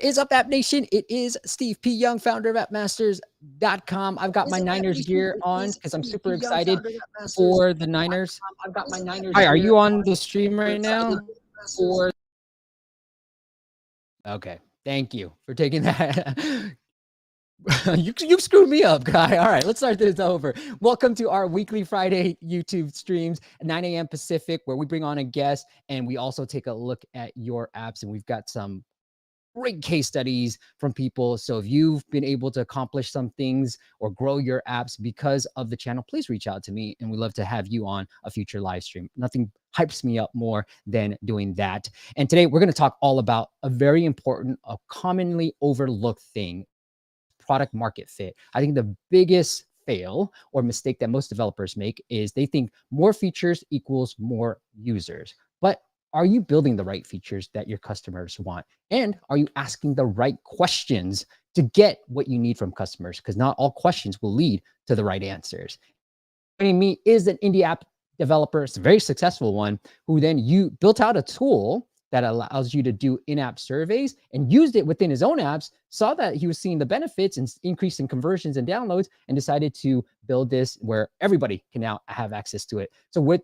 is up, App Nation? It is Steve P. Young, founder of appmasters.com. I've got my Niners gear on because I'm super excited for the Niners. Hi, are you on the stream right now? Okay, thank you for taking that. You screwed me up, guy. All right, let's start this over. Welcome to our weekly Friday YouTube streams at 9 a.m. Pacific, where we bring on a guest and we also take a look at your apps. And we've got some great case studies from people. So if you've been able to accomplish some things or grow your apps because of the channel, please reach out to me and we'd love to have you on a future live stream. Nothing hypes me up more than doing that. And today we're going to talk all about a very important, a commonly overlooked thing, product market fit. I think the biggest fail or mistake that most developers make is they think more features equals more users. But are you building the right features that your customers want? And are you asking the right questions to get what you need from customers? Because not all questions will lead to the right answers. Joining me is an indie app developer, it's a very successful one, who then built out a tool that allows you to do in-app surveys and used it within his own apps, saw that he was seeing the benefits and increase in conversions and downloads, and decided to build this where everybody can now have access to it. So with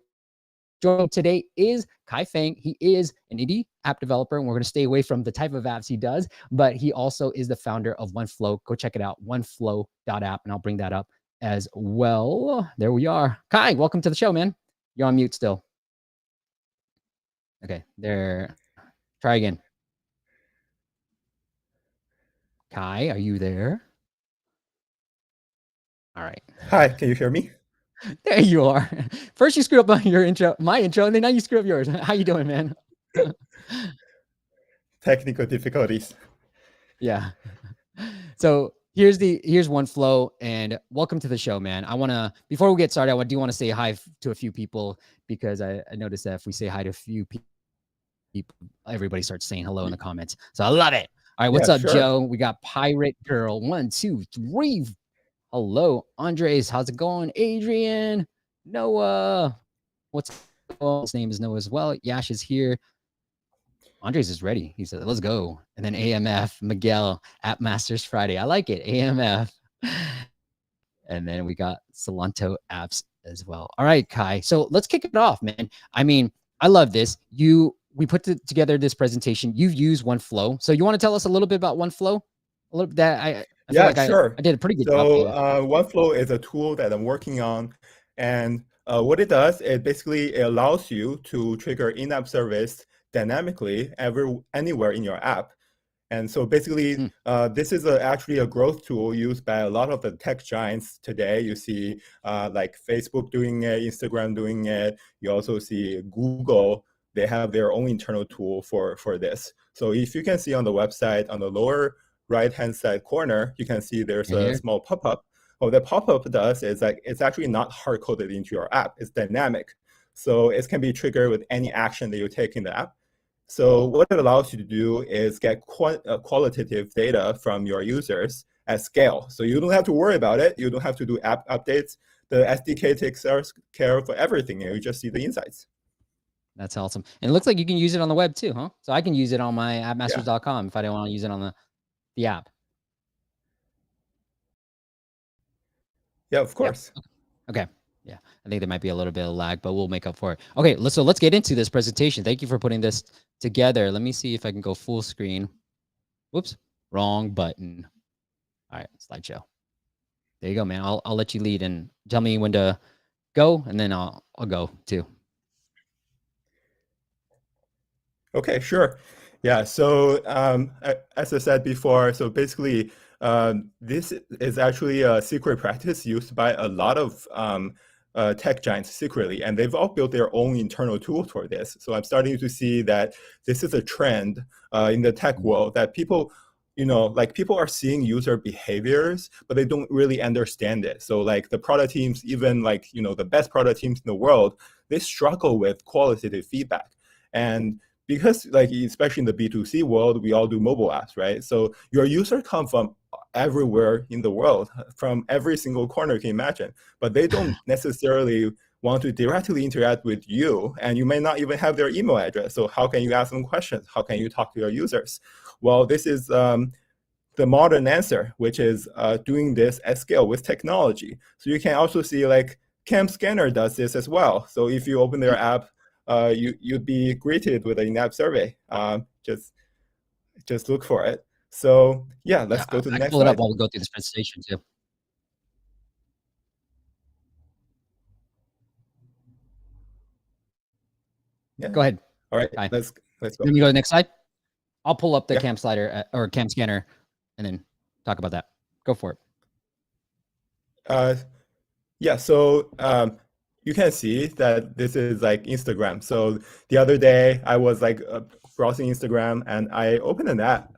joining today is Feng. He is an indie app developer, and we're going to stay away from the type of apps he does, but he also is the founder of OneFlow. Go check it out, oneflow.app, and I'll bring that up as well. There we are. Kai, welcome to the show, man. You're on mute still. Okay, there. Try again. Kai, are you there? All right. Hi, can you hear me? There you are. First you screw up on your intro, my intro, and then now you screw up yours. How you doing, man? Technical difficulties. Yeah. So here's OneFlow, and welcome to the show, man. Before we get started, I do want to say hi to a few people, because I noticed that if we say hi to a few people, everybody starts saying hello in the comments. So I love it. All right, what's up, sure. Joe? We got Pirate Girl. 1, 2, 3. Hello, Andres. How's it going? Adrian, Noah. His name is Noah as well. Yash is here. Andres is ready. He said, let's go. And then AMF, Miguel, App Masters Friday. I like it. AMF. And then we got Solanto Apps as well. All right, Kai. So let's kick it off, man. I mean, I love this. We put together this presentation. You've used OneFlow. So you want to tell us a little bit about OneFlow? A little bit that I feel like sure. I did a pretty good job. So OneFlow is a tool that I'm working on. And what it does, it basically allows you to trigger in-app service dynamically anywhere in your app. And so basically, this is actually a growth tool used by a lot of the tech giants today. You see like Facebook doing it, Instagram doing it. You also see Google. They have their own internal tool for this. So if you can see on the website, on the lower right-hand side corner, you can see there's a small pop-up. What the pop-up does is like it's actually not hard-coded into your app. It's dynamic. So it can be triggered with any action that you take in the app. So what it allows you to do is get qualitative data from your users at scale. So you don't have to worry about it. You don't have to do app updates. The SDK takes care of everything, and you just see the insights. That's awesome. And it looks like you can use it on the web too, huh? So I can use it on my appmasters.com if I don't want to use it on the app. Yeah, of course. Yep. Okay. Yeah, I think there might be a little bit of lag, but we'll make up for it. Okay, so let's get into this presentation. Thank you for putting this together. Let me see if I can go full screen. Whoops, wrong button. All right, slideshow. There you go, man. I'll let you lead and tell me when to go, and then I'll go too. Okay, sure. Yeah, so as I said before, so basically this is actually a secret practice used by a lot of tech giants secretly, and they've all built their own internal tool for this. So I'm starting to see that this is a trend in the tech world, that people, people are seeing user behaviors, but they don't really understand it. So like the product teams, even like, the best product teams in the world, they struggle with qualitative feedback. And because like, especially in the B2C world, we all do mobile apps, right? So your users come from everywhere in the world, from every single corner you can imagine, but they don't necessarily want to directly interact with you, and you may not even have their email address. So how can you ask them questions? How can you talk to your users? Well, this is the modern answer, which is doing this at scale with technology. So you can also see like Cam Scanner does this as well. So if you open their app, you'd be greeted with an in-app survey. Just look for it. So yeah, let's go to the I can next pull it up slide. while we go through this presentation too. Yeah. Go ahead. All right, Hi. let's go. Let me go to the next slide. I'll pull up the Yeah. cam slider or cam scanner and then talk about that. Go for it. Yeah, so you can see that this is like Instagram. So the other day I was like browsing Instagram and I opened an app.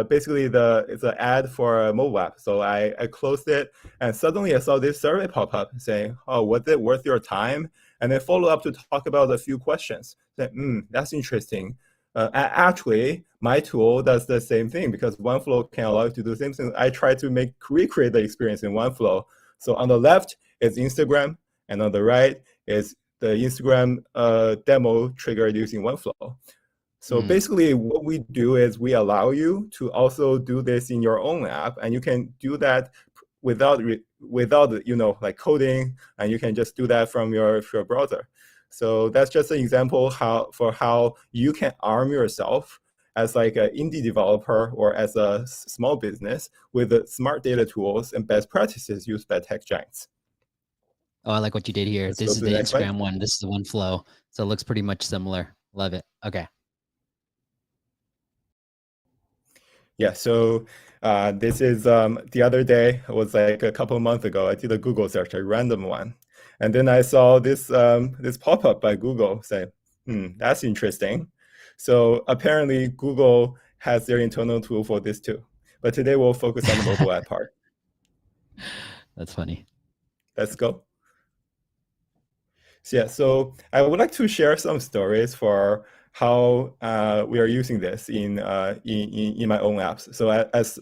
Basically, it's an ad for a mobile app. So I closed it and suddenly I saw this survey pop up saying, "Oh, was it worth your time?" And then follow up to talk about a few questions. Say, that's interesting. Actually, my tool does the same thing because OneFlow can allow you to do the same thing. I try to recreate the experience in OneFlow. So on the left is Instagram, and on the right is the Instagram demo triggered using OneFlow. So basically what we do is we allow you to also do this in your own app, and you can do that without like coding, and you can just do that from your browser. So that's just an example how you can arm yourself as like an indie developer or as a small business with the smart data tools and best practices used by tech giants. Oh, I like what you did here. Let's This go is to the the next slide. Instagram one. This is the OneFlow. So it looks pretty much similar. Love it. Okay. Yeah, so this is the other day, it was like a couple of months ago, I did a Google search, a random one. And then I saw this pop-up by Google saying, that's interesting. So apparently Google has their internal tool for this too. But today we'll focus on the mobile app part. That's funny. Let's go. So yeah, so I would like to share some stories for how we are using this in my own apps. So as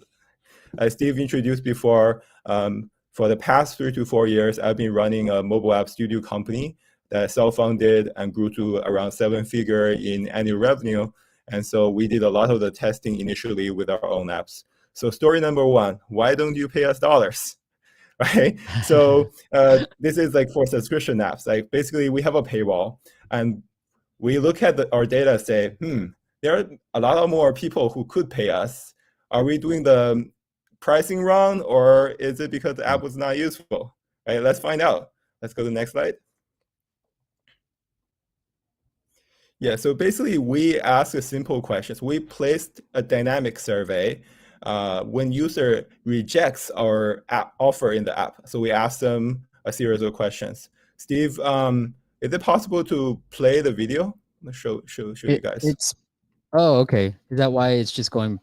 Steve introduced before, for the past 3 to 4 years, I've been running a mobile app studio company that self-funded and grew to around 7-figure in annual revenue. And so we did a lot of the testing initially with our own apps. So story number 1, why don't you pay us dollars? Right? So this is like for subscription apps. Like basically we have a paywall and we look at our data and say, there are a lot of more people who could pay us. Are we doing the pricing wrong, or is it because the app was not useful? Right, let's find out. Let's go to the next slide. Yeah, so basically we ask a simple questions. We placed a dynamic survey when user rejects our offer in the app. So we ask them a series of questions. Steve, is it possible to play the video? Let's show you guys. Okay. Is that why it's just going?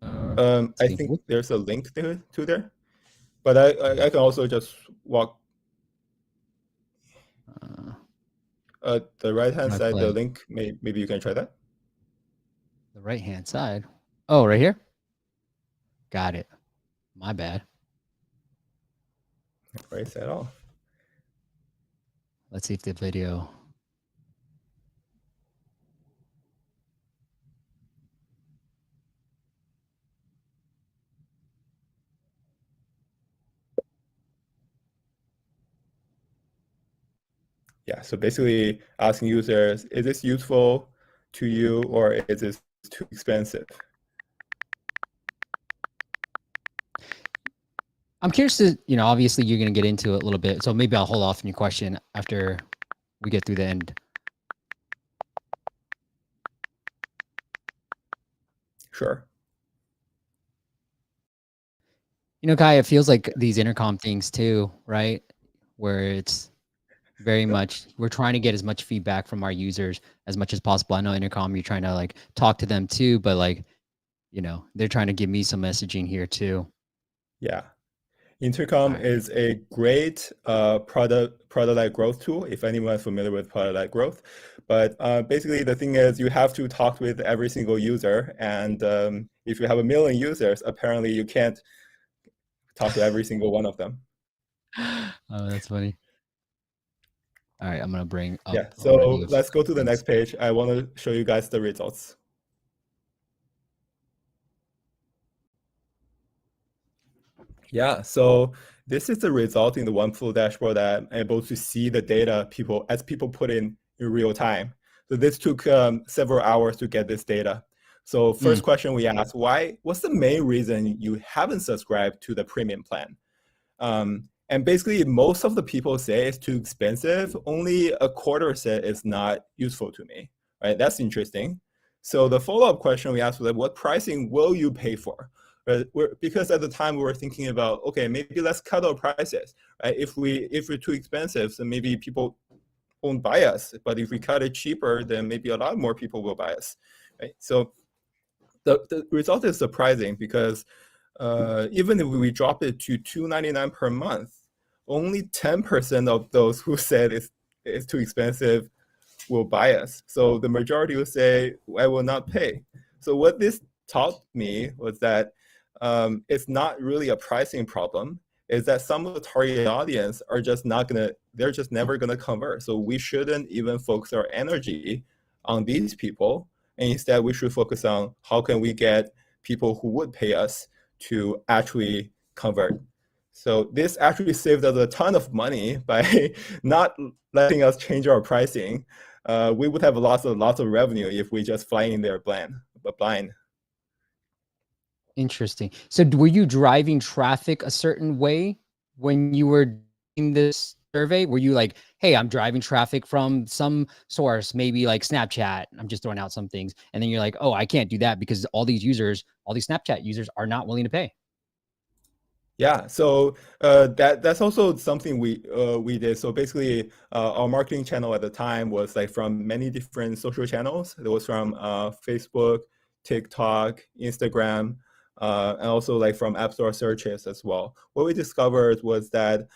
I think there's a link to there, but I can also just walk the right hand side. The link, maybe you can try that. The right hand side. Oh, right here. Got it. My bad. Right at all. Let's see if the video. Yeah, so basically asking users, is this useful to you or is this too expensive? I'm curious to, obviously you're going to get into it a little bit. So maybe I'll hold off on your question after we get through the end. Sure. Kai, it feels like these intercom things too, right? Where it's very much, we're trying to get as much feedback from our users as much as possible. I know intercom, you're trying to like talk to them too, but like, they're trying to give me some messaging here too. Yeah. Intercom is a great product-led growth tool, if anyone's familiar with product-led growth. But basically, the thing is you have to talk with every single user. And if you have 1 million users, apparently you can't talk to every single one of them. Oh, that's funny. All right, I'm going to bring up. Yeah, so let's go to the next page. I want to show you guys the results. Yeah, so this is the result in the OneFlow dashboard that I'm able to see the data people put in real time. So this took several hours to get this data. So first question we asked, what's the main reason you haven't subscribed to the premium plan? And basically most of the people say it's too expensive. Only a quarter said it's not useful to me, right? That's interesting. So the follow-up question we asked was, what pricing will you pay for? Because at the time we were thinking about, okay, maybe let's cut our prices, right? If we're too expensive, then maybe people won't buy us. But if we cut it cheaper, then maybe a lot more people will buy us, right? So the result is surprising because even if we drop it to $2.99 per month, only 10% of those who said it's too expensive will buy us. So the majority will say, I will not pay. So what this taught me was that it's not really a pricing problem. Is that some of the target audience are just they're just never gonna convert. So we shouldn't even focus our energy on these people. And instead we should focus on how can we get people who would pay us to actually convert. So this actually saved us a ton of money by not letting us change our pricing. We would have lots of revenue if we just fly in there blind. Interesting. So were you driving traffic a certain way when you were doing this survey? Were you like, hey, I'm driving traffic from some source, maybe like Snapchat. I'm just throwing out some things. And then you're like, oh, I can't do that because all these Snapchat users are not willing to pay. Yeah, so that's also something we did. So basically, our marketing channel at the time was like from many different social channels. It was from Facebook, TikTok, Instagram, and also like from App Store searches as well. What we discovered was that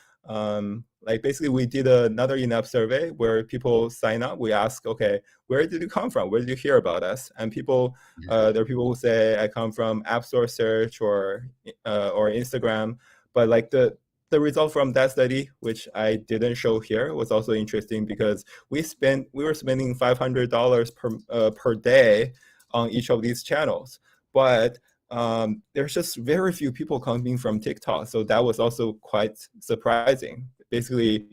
like basically we did another in-app survey where people sign up. We ask, okay, where did you come from? Where did you hear about us? And there are people who say I come from App Store search or Instagram. But like the result from that study, which I didn't show here, was also interesting because we were spending $500 per day on each of these channels, but there's just very few people coming from TikTok. So that was also quite surprising. Basically,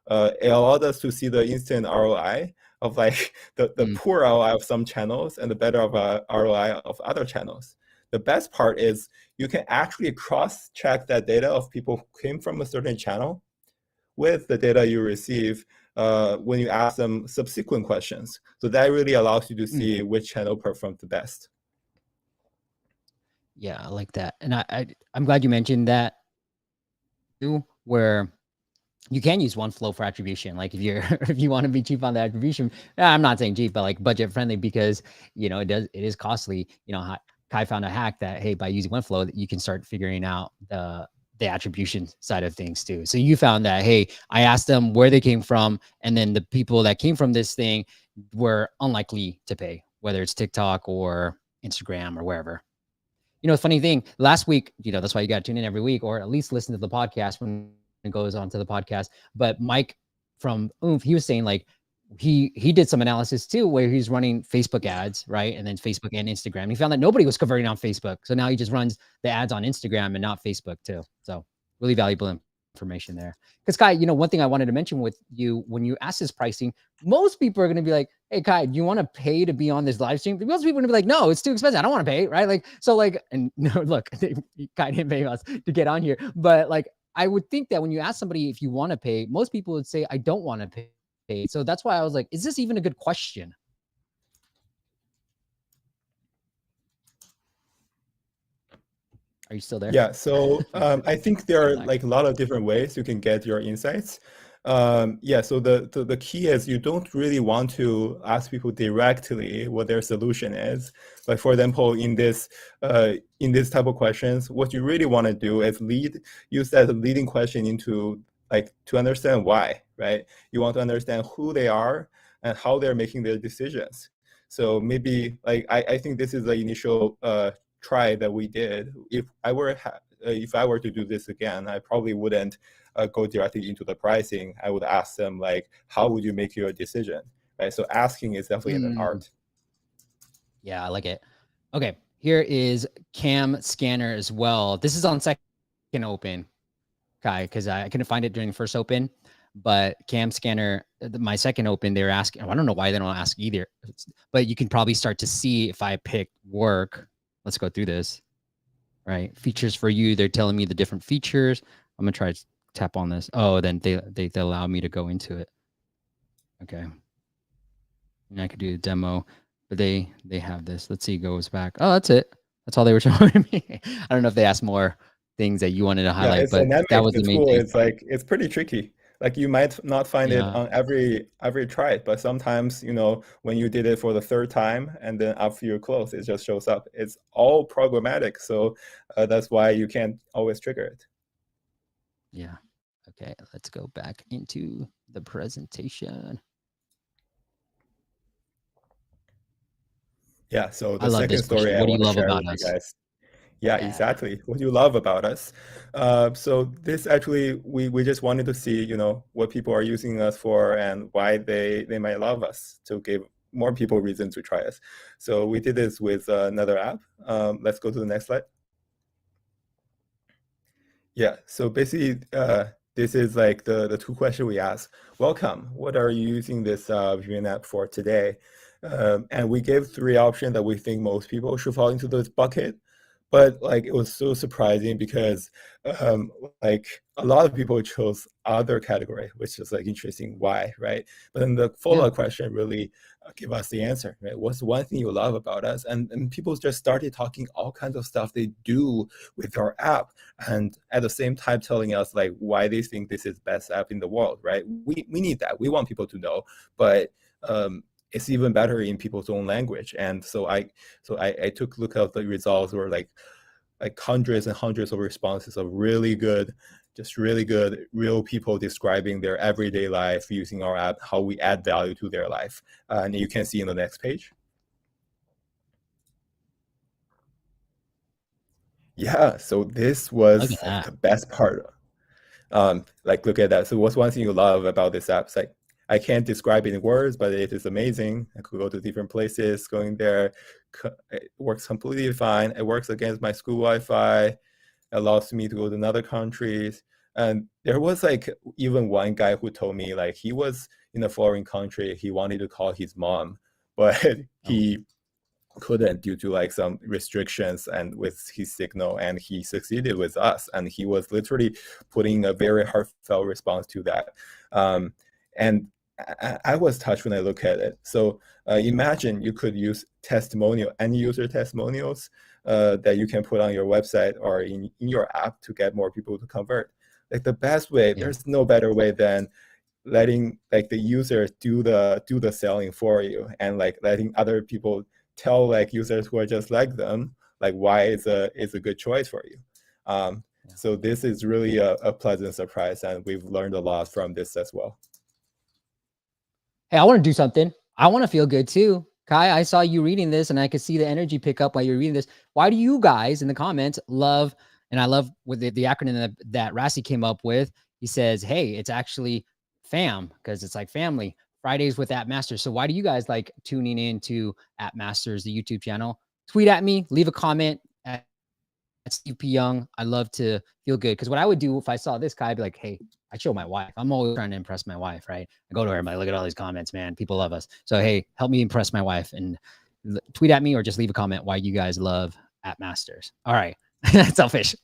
it allowed us to see the instant ROI of like the poor ROI of some channels and the better of ROI of other channels. The best part is you can actually cross-check that data of people who came from a certain channel with the data you receive when you ask them subsequent questions. So that really allows you to see which channel performed the best. Yeah, I like that. And I'm glad you mentioned that too, where you can use OneFlow for attribution. Like if you want to be cheap on the attribution, I'm not saying cheap, but like budget friendly because it is costly. Kai found a hack that, hey, by using OneFlow, you can start figuring out the attribution side of things too. So you found that, hey, I asked them where they came from, and then the people that came from this thing were unlikely to pay, whether it's TikTok or Instagram or wherever. Funny thing, last week, that's why you got to tune in every week, or at least listen to the podcast when it goes on to the podcast. But Mike from Oomph, he was saying like he did some analysis too, where he's running Facebook ads, right? And then Facebook and Instagram. And he found that nobody was converting on Facebook. So now he just runs the ads on Instagram and not Facebook too. So really valuable information there. Because Kai, one thing I wanted to mention with you, when you ask this pricing, most people are going to be like, hey, Kai, do you want to pay to be on this live stream? Most people are going to be like, no, it's too expensive. I don't want to pay, right? Like, so like, and no, look, Kai didn't pay us to get on here. But like, I would think that when you ask somebody if you want to pay, most people would say, I don't want to pay. So that's why I was like, is this even a good question? Are you still there? Yeah, so I think there are like a lot of different ways you can get your insights. Yeah, so the key is you don't really want to ask people directly what their solution is. Like for example, in this type of questions, what you really want to do is use that leading question into like to understand why, right? You want to understand who they are and how they're making their decisions. So maybe like I think this is the initial try that we did. If I were to do this again, I probably wouldn't go directly into the pricing. I would ask them like, how would you make your decision? Right. So asking is definitely an art. Yeah, I like it. Okay, here is Cam Scanner as well. This is on second open, Kai, because I couldn't find it during the first open. But Cam Scanner, my second open, they were asking. I don't know why they don't ask either. But you can probably start to see if I pick work. Let's go through this. Right, features for you. They're telling me the different features. I'm gonna try to tap on this. Oh, then they allow me to go into it. Okay, and I could do a demo, but they have this. Let's see, it goes back. Oh, that's it. That's all they were showing me. I don't know if they asked more things that you wanted to Yeah, highlight, it's but that dynamic. was The the main tool thing. is like, it's pretty tricky. Like you might not find it Yeah, on every try, but sometimes, when you did it for the third time and then after you close, it just shows up. It's all programmatic, so that's why you can't always trigger it. yeah. Okay, let's go back into the presentation. Yeah, so I the love this second story question. I What do you want to love share about with you us? guys. Yeah, Yeah, exactly. What you love about us. So this actually, we just wanted to see, what people are using us for and why they might love us, to give more people reason to try us. So we did this with another app. Let's go to the next slide. Yeah, so basically, this is like the two questions we ask. Welcome, what are you using this viewing app for today? And we gave 3 options that we think most people should fall into this bucket. But like, it was so surprising because um, like a lot of people chose other category, which is like interesting why, right? But then the yeah, follow-up question really give us the answer, right? What's one thing you love about us? And people just started talking all kinds of stuff they do with our app, and at the same time telling us like why they think this is best app in the world, right? We need that. We want people to know, but it's even better in people's own language. And so I took a look at the results, were like hundreds and hundreds of responses of really good, just really good real people describing their everyday life using our app, how we add value to their life. And you can see in the next page. Yeah, so this look at was like that. the best part. Like, look at that. So what's one thing you love about this app? It's like, I can't describe it in words, but it is amazing. I could go to different places, going there. It works completely fine. It works against my school Wi-Fi, allows me to go to other countries. And there was like even one guy who told me like he was in a foreign country. He wanted to call his mom, but Oh, he couldn't due to like some restrictions and with his signal, and he succeeded with us, and he was literally putting a very heartfelt response to that. And I was touched when I look at it. So imagine you could use testimonial, any user testimonials that you can put on your website or in your app to get more people to convert. Like the best way, yeah, there's no better way than letting like the user do the selling for you, and like letting other people tell like users who are just like them like why it's a good choice for you. yeah. So this is really a pleasant surprise, and we've learned a lot from this as well. Hey, I want to do something. I want to feel good too. Kai, I saw you reading this and I could see the energy pick up while you're reading this. Why do you guys in the comments love, and I love with the acronym that Rassi came up with. He says, hey, it's actually FAM because it's like family. Fridays with App Masters. So why do you guys like tuning in to App Masters, the YouTube channel? Tweet at me, leave a comment at Steve P. Young. I love to feel good. Because what I would do if I saw this guy, I'd be like, hey, I show my wife. I'm always trying to impress my wife, right? I go to her, I'm like, look at all these comments, man. People love us. So, hey, help me impress my wife and tweet at me or just leave a comment why you guys love App Masters. All right. That's selfish.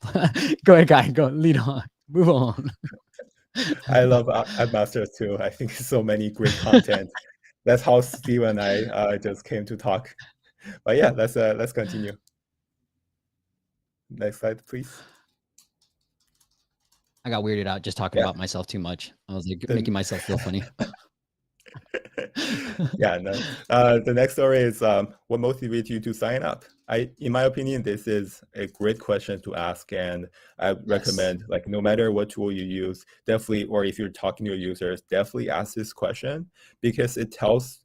Go ahead, guy. Go lead on. Move on. I love App Masters too. I think so many great content. That's how Steve and I just came to talk. But yeah, let's continue. Next slide, please. I got weirded out just talking Yeah, about myself too much. I was like the making myself feel funny. yeah, no. The next story is what motivates you to sign up? In my opinion, this is a great question to ask, and I Yes. recommend like no matter what tool you use, definitely, or if you're talking to your users, definitely ask this question, because it tells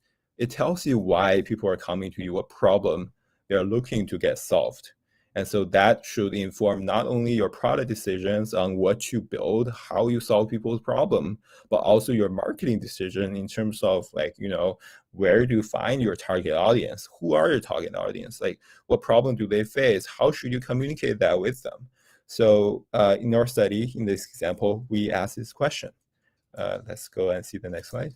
you why people are coming to you, what problem they're looking to get solved. And so that should inform not only your product decisions on what you build, how you solve people's problem, but also your marketing decision in terms of like, where do you find your target audience? Who are your target audience? Like, what problem do they face? How should you communicate that with them? So in our study, in this example, we asked this question. Let's go and see the next slide.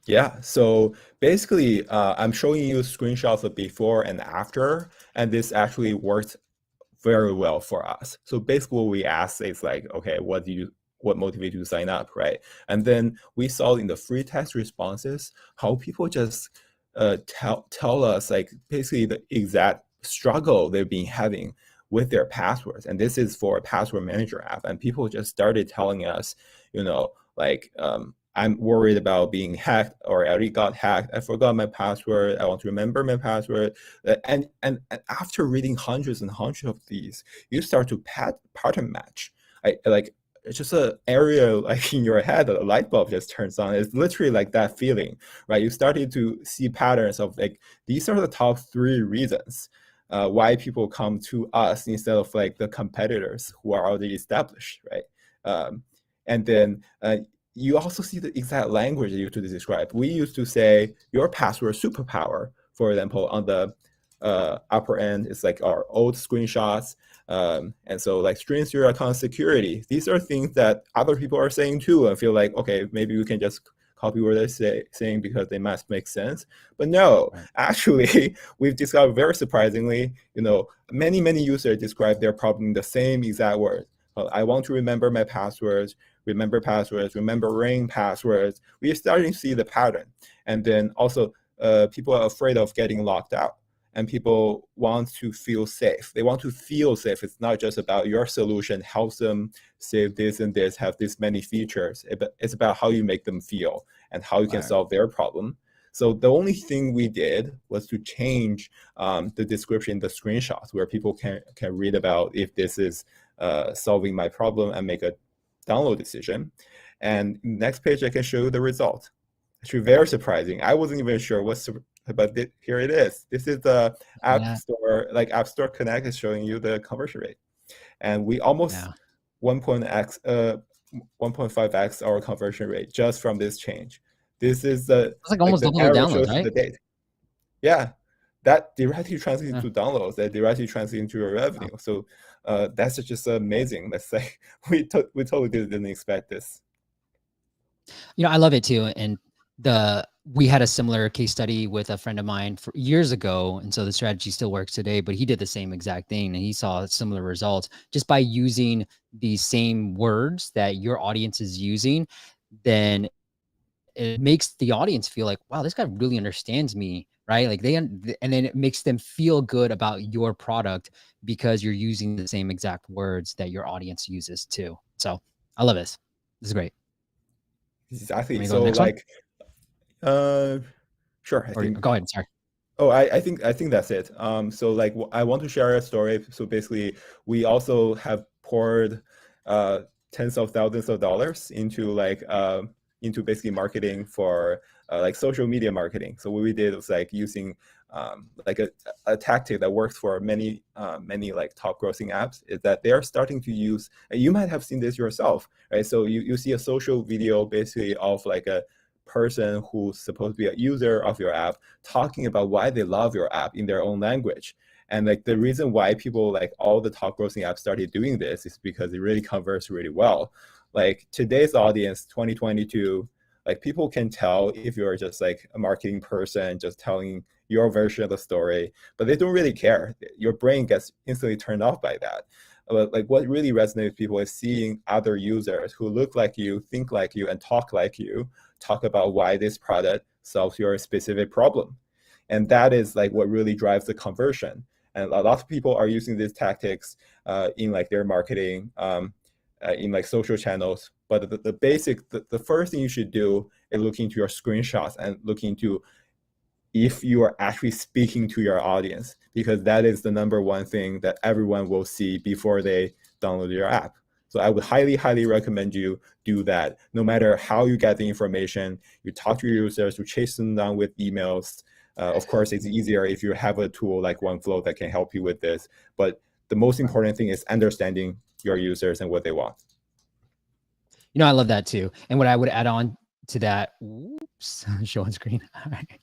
Yeah, so basically, I'm showing you screenshots of before and after, and this actually worked very well for us. So basically what we asked is like, okay, what motivated you to sign up, right? And then we saw in the free test responses how people just tell us like basically the exact struggle they've been having with their passwords. And this is for a password manager app. And people just started telling us, like, I'm worried about being hacked, or I already got hacked. I forgot my password. I want to remember my password. And after reading hundreds and hundreds of these, you start to pattern match. It's just an area like in your head, a light bulb just turns on. It's literally like that feeling, right? You started to see patterns of like, these are the top 3 reasons why people come to us instead of like the competitors who are already established, right? And then you also see the exact language you used to describe. We used to say your password superpower, for example, on the upper end, it's like our old screenshots. And so like strings your account security. These are things that other people are saying too, and feel like, okay, maybe we can just copy what they're saying because they must make sense. But no, right. Actually, we've discovered very surprisingly, many users describe their problem in the same exact word. I want to remember my passwords, remembering passwords. We are starting to see the pattern. And then also people are afraid of getting locked out, and people want to feel safe. They want to feel safe. It's not just about your solution helps them save this and this, have this many features. It's about how you make them feel and how you can solve their problem. So the only thing we did was to change the description, the screenshots, where people can read about if this is solving my problem and make a download decision. And next page, I can show you the result. Actually, very surprising. I wasn't even sure but here it is. This is the App Store, like App Store Connect is showing you the conversion rate. And we almost 1.5x our conversion rate just from this change. This is the like almost double the downloads, right? The date. Yeah, that directly translates into downloads. That directly translates into your revenue. Wow. So that's just amazing. Let's say we totally didn't expect this. I love it too. And we had a similar case study with a friend of mine for years ago. And so the strategy still works today, but he did the same exact thing and he saw similar results just by using the same words that your audience is using. Then it makes the audience feel like, wow, this guy really understands me, right? Like and then it makes them feel good about your product because you're using the same exact words that your audience uses too. So I love this. This is great. Exactly. So like, sure. Go ahead. Sorry. Oh, I think that's it. So like, I want to share a story. So basically, we also have poured tens of thousands of dollars into basically marketing for like social media marketing. So what we did was like using like a tactic that works for many like top grossing apps, is that they are starting to use, and you might have seen this yourself, right? So you see a social video basically of like a person who's supposed to be a user of your app talking about why they love your app in their own language. And like the reason why people, like all the top grossing apps started doing this, is because it really converts really well. Like today's audience, 2022, like people can tell if you're just like a marketing person just telling your version of the story, but they don't really care. Your brain gets instantly turned off by that. But like what really resonates with people is seeing other users who look like you, think like you, and talk like you, talk about why this product solves your specific problem. And that is like what really drives the conversion. And a lot of people are using these tactics in like their marketing, in like social channels. But the first thing you should do is look into your screenshots and look into if you are actually speaking to your audience, because that is the number one thing that everyone will see before they download your app. So I would highly, highly recommend you do that. No matter how you get the information, you talk to your users, you chase them down with emails. Of course, it's easier if you have a tool like OneFlow that can help you with this. But the most important thing is understanding your users and what they want. I love that too. And what I would add on to that, oops, show on screen. All right.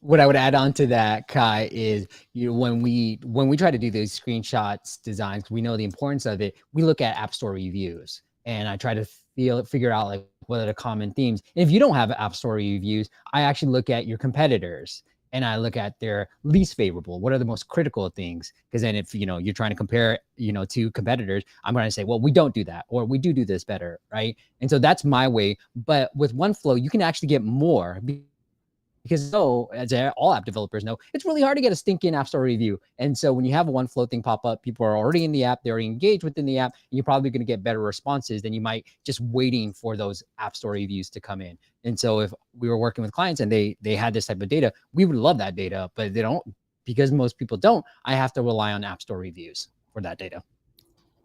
What I would add on to that, Kai, is when we try to do these screenshots designs, we know the importance of it. We look at App Store reviews, and I try to figure out like what are the common themes. And if you don't have App Store reviews, I actually look at your competitors and I look at their least favorable. What are the most critical things? Because then if you're trying to compare to competitors, I'm going to say, well, we don't do that, or we do this better, right? And so that's my way. But with OneFlow, you can actually get more. Because as all app developers know, it's really hard to get a stinking App Store review. And so when you have a OneFlow thing pop up, people are already in the app, they're already engaged within the app, and you're probably going to get better responses than you might just waiting for those App Store reviews to come in. And so if we were working with clients and they had this type of data, we would love that data, but they don't, because most people don't. I have to rely on App Store reviews for that data.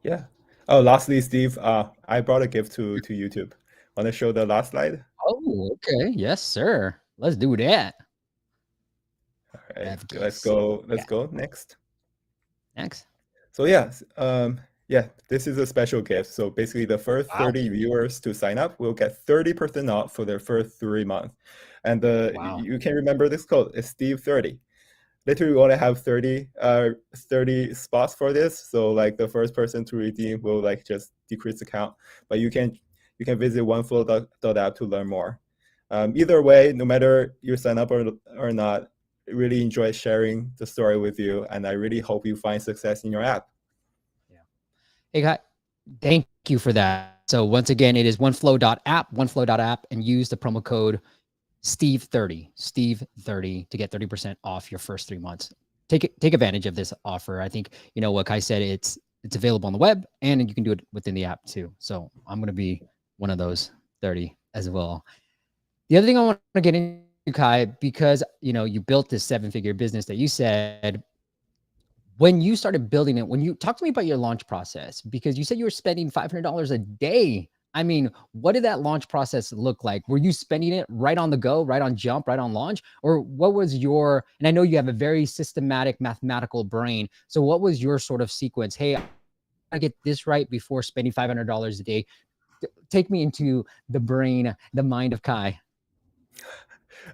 Yeah. Oh, lastly, Steve, I brought a gift to YouTube. Want to show the last slide? Oh, okay. Yes, sir. Let's do that. All right, let's go. Let's go next. So yeah, this is a special gift. So basically, the first 30 viewers to sign up will get 30% off for their first 3 months. And you can remember this code. It's Steve30. Literally, we want to have 30 spots for this. So like the first person to redeem will like just decrease the count. But you can visit oneflow.app to learn more. Either way, no matter you sign up or not, I really enjoy sharing the story with you, and I really hope you find success in your app. Yeah. Hey, Kai, thank you for that. So once again, it is oneflow.app, and use the promo code Steve30 to get 30% off your first 3 months. Take advantage of this offer. I think what Kai said. It's available on the web, and you can do it within the app too. So I'm going to be one of those 30 as well. The other thing I want to get into, Kai, because you built this 7-figure business that you said, when you started building it, when you talk to me about your launch process, because you said you were spending $500 a day. I mean, what did that launch process look like? Were you spending it right on the go, right on jump, right on launch? Or what was and I know you have a very systematic mathematical brain. So what was your sort of sequence? Hey, I get this right before spending $500 a day. Take me into the mind of Kai.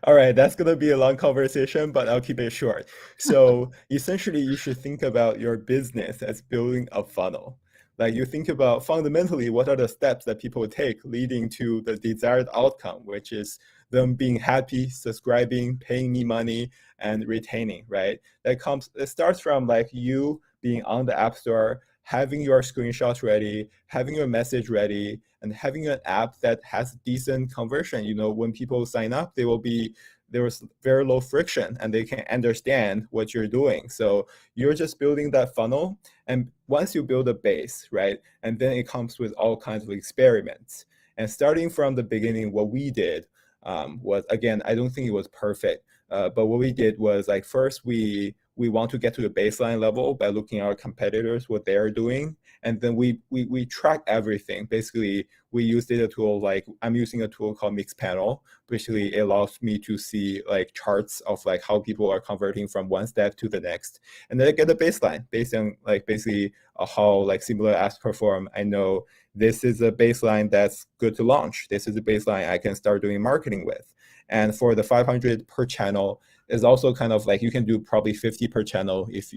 All right, that's going to be a long conversation, but I'll keep it short. So essentially, you should think about your business as building a funnel. Like you think about fundamentally, what are the steps that people take leading to the desired outcome, which is them being happy, subscribing, paying me money, and retaining, right? It starts from like you being on the App Store, having your screenshots ready, having your message ready, and having an app that has decent conversion. When people sign up, there's very low friction and they can understand what you're doing. So you're just building that funnel. And once you build a base, right, and then it comes with all kinds of experiments. And starting from the beginning, what we did was, again, I don't think it was perfect, but what we did was like first we want to get to the baseline level by looking at our competitors, what they're doing. And then we track everything. Basically, we use data tool, like I'm using a tool called Mixpanel. Basically, it allows me to see like charts of like how people are converting from one step to the next. And then I get a baseline based on like basically how like similar apps perform. I know this is a baseline that's good to launch. This is a baseline I can start doing marketing with. And for the 500 per channel is also kind of like you can do probably 50 per channel if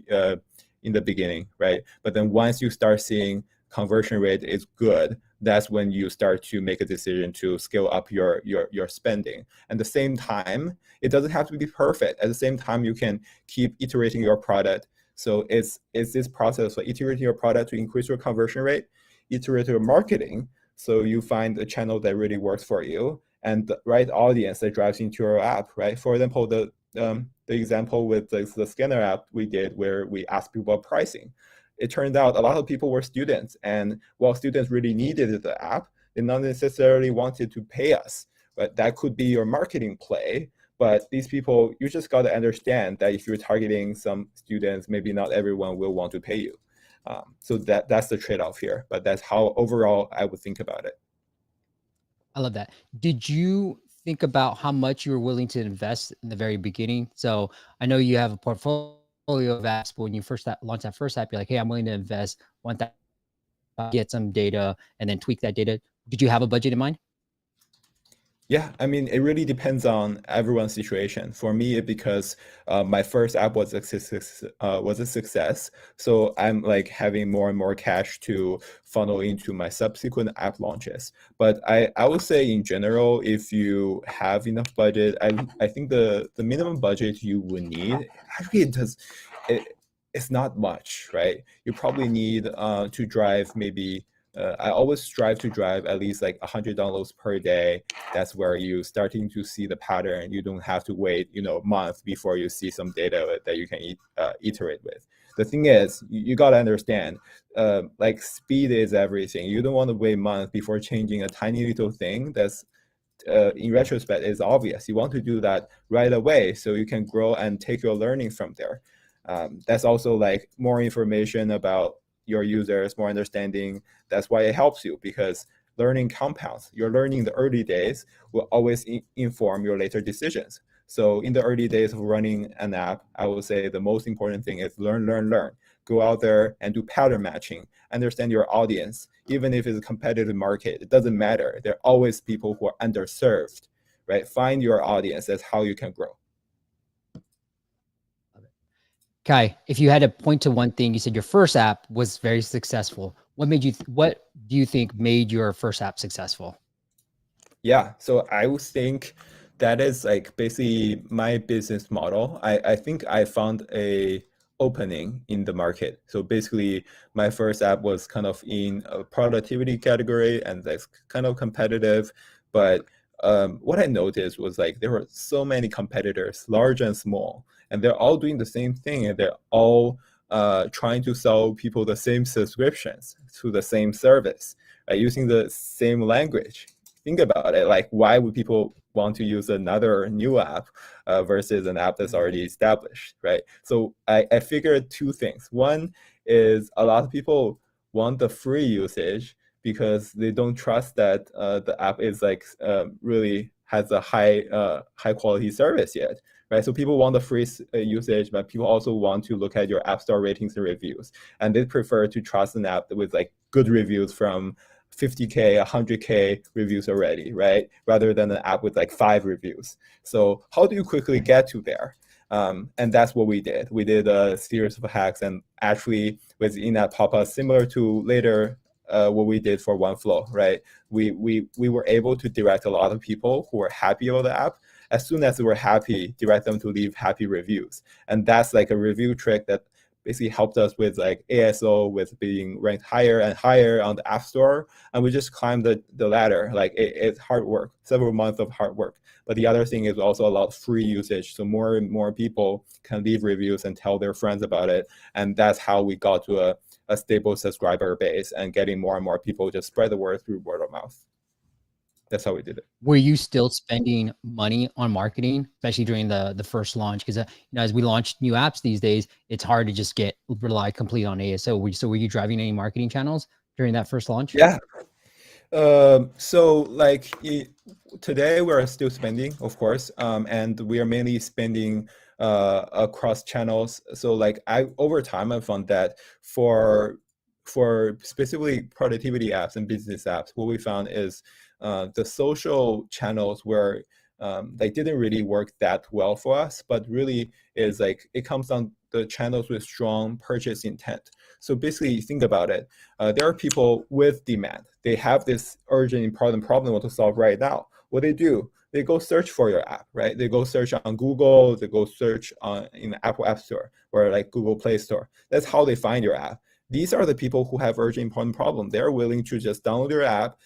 in the beginning, right? But then once you start seeing conversion rate is good, that's when you start to make a decision to scale up your spending. At the same time, it doesn't have to be perfect. At the same time, you can keep iterating your product. So it's this process of iterating your product to increase your conversion rate, iterate your marketing, so you find a channel that really works for you and the right audience that drives into your app, right? For example, the example with the scanner app we did where we asked people about pricing. It turned out a lot of people were students, and while students really needed the app, they not necessarily wanted to pay us. But that could be your marketing play. But these people, you just got to understand that if you're targeting some students, maybe not everyone will want to pay you. So that's the trade-off here. But that's how overall I would think about it. I love that. Did you think about how much you were willing to invest in the very beginning? So I know you have a portfolio of apps, but when you first launch that first app, you're like, hey, I'm willing to invest $1,000, get some data, and then tweak that data. Did you have a budget in mind? Yeah, I mean, it really depends on everyone's situation. For me, because my first app was was a success, so I'm like having more and more cash to funnel into my subsequent app launches. But I would say in general, if you have enough budget, I think the minimum budget you would need actually it, it's not much, right? You probably need to drive maybe. I always strive to drive at least like 100 downloads per day. That's where you starting to see the pattern. You don't have to wait, a month before you see some data that you can iterate with. The thing is, you got to understand, like speed is everything. You don't want to wait a month before changing a tiny little thing that's in retrospect is obvious. You want to do that right away so you can grow and take your learning from there. That's also like more information about your users, more understanding. That's why it helps you, because learning compounds. Your learning in the early days will always inform your later decisions. So in the early days of running an app, I would say the most important thing is learn, learn, learn. Go out there and do pattern matching. Understand your audience. Even if it's a competitive market, it doesn't matter. There are always people who are underserved, right? Find your audience. That's how you can grow. Kai, if you had to point to one thing, you said your first app was very successful. What do you think made your first app successful? Yeah, so I would think that is like basically my business model. I think I found a opening in the market. So basically my first app was kind of in a productivity category and that's kind of competitive. But what I noticed was like there were so many competitors, large and small, and they're all doing the same thing, and they're all trying to sell people the same subscriptions to the same service, using the same language. Think about it, like why would people want to use another new app versus an app that's already established, right? So I figured two things. One is a lot of people want the free usage because they don't trust that the app is like really has a high quality service yet, right? So people want the free usage, but people also want to look at your app store ratings and reviews, and they prefer to trust an app with like good reviews from 50K, 100K reviews already, right? Rather than an app with like 5 reviews. So how do you quickly get to there? And that's what we did. We did a series of hacks, and actually with in-app pop-ups, similar to later what we did for OneFlow, right? We were able to direct a lot of people who were happy about the app. As soon as they were happy, direct them to leave happy reviews. And that's like a review trick that basically helped us with like ASO, with being ranked higher and higher on the App Store. And we just climbed the ladder. Like it's hard work, several months of hard work. But the other thing is also a lot of free usage. So more and more people can leave reviews and tell their friends about it. And that's how we got to a stable subscriber base and getting more and more people just spread the word through word of mouth. That's how we did it. Were you still spending money on marketing, especially during the first launch? Because as we launch new apps these days, it's hard to just rely complete on ASO. So were you driving any marketing channels during that first launch? Yeah. So like today we're still spending, of course, and we are mainly spending across channels. So like over time I found that for specifically productivity apps and business apps, what we found is the social channels were they didn't really work that well for us, but really is like it comes down the channels with strong purchase intent. So basically, think about it. There are people with demand. They have this urgent, important problem they want to solve right now. What they do, they go search for your app, right? They go search on Google. They go search in the Apple App Store or like Google Play Store. That's how they find your app. These are the people who have urgent, important problem. They're willing to just download your app,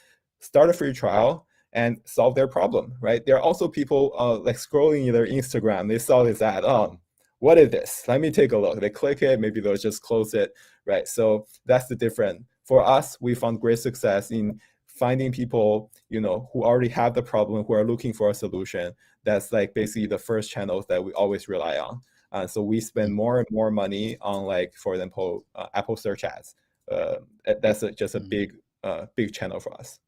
start a free trial, and solve their problem, right? There are also people like scrolling in their Instagram. They saw this ad. Oh, what is this? Let me take a look. They click it. Maybe they'll just close it, right? So that's the difference. For us, we found great success in finding people, who already have the problem, who are looking for a solution. That's like basically the first channels that we always rely on. So we spend more and more money on, like, for example, Apple search ads. That's just a big channel for us.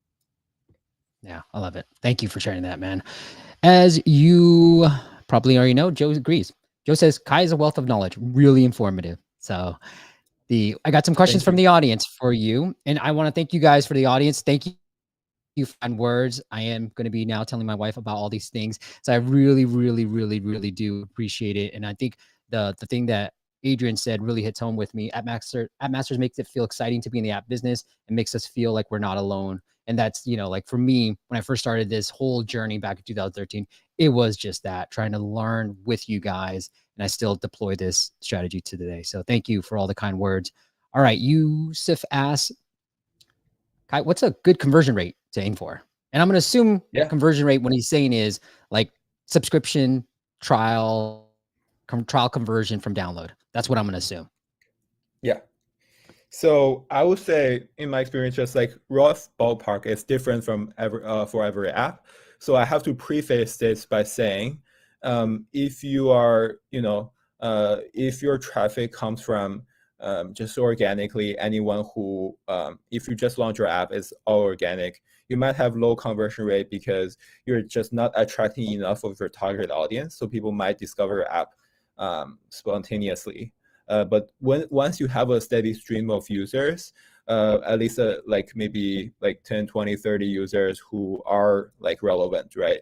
Yeah, I love it. Thank you for sharing that, man. As you probably already know, Joe agrees. Joe says Kai is a wealth of knowledge, really informative. So I got some questions from the audience for you, and I want to thank you guys for the audience. Thank you you find words. I am going to be now telling my wife about all these things. So I really, really, really, really do appreciate it. And I think the thing that Adrian said really hits home with me. App Masters makes it feel exciting to be in the app business. It makes us feel like we're not alone. And that's, like for me, when I first started this whole journey back in 2013, it was just that, trying to learn with you guys. And I still deploy this strategy to today. So thank you for all the kind words. All right, Yusuf asks, Kai, what's a good conversion rate to aim for? And I'm going to assume Yeah. conversion rate when he's saying is like subscription trial conversion from download. That's what I'm going to assume. Yeah. So I would say, in my experience, just like rough ballpark is different from for every app. So I have to preface this by saying, if you are, if your traffic comes from just organically, anyone who, if you just launch your app, is all organic, you might have low conversion rate because you're just not attracting enough of your target audience. So people might discover your app spontaneously. But once you have a steady stream of users, at least like maybe like 10, 20, 30 users who are like relevant, right?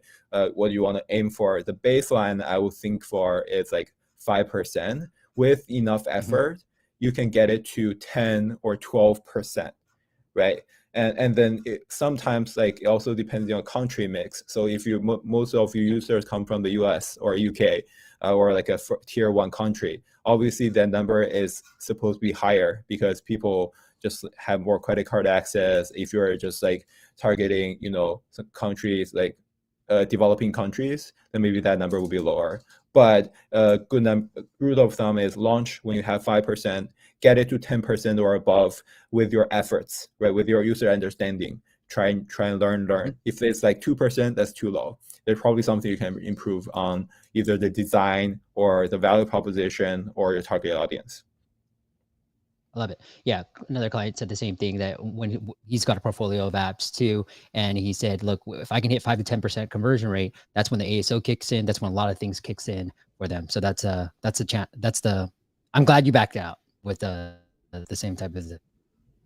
What you want to aim for, the baseline I would think for is like 5%. With enough effort, you can get it to 10 or 12%, right? And then sometimes like it also depends on country mix. So if most of your users come from the US or UK or like a tier 1 country, obviously that number is supposed to be higher because people just have more credit card access. If you're just like targeting, some countries like developing countries, then maybe that number will be lower. But good rule of thumb is launch when you have 5%, get it to 10% or above with your efforts, right? With your user understanding, try and learn. If it's like 2%, that's too low. There's probably something you can improve on, either the design or the value proposition or your target audience. I love it. Yeah, another client said the same thing, that when he's got a portfolio of apps too, and he said, "Look, if I can hit 5 to 10% conversion rate, that's when the ASO kicks in. That's when a lot of things kicks in for them." So that's the. I'm glad you backed out with the same type of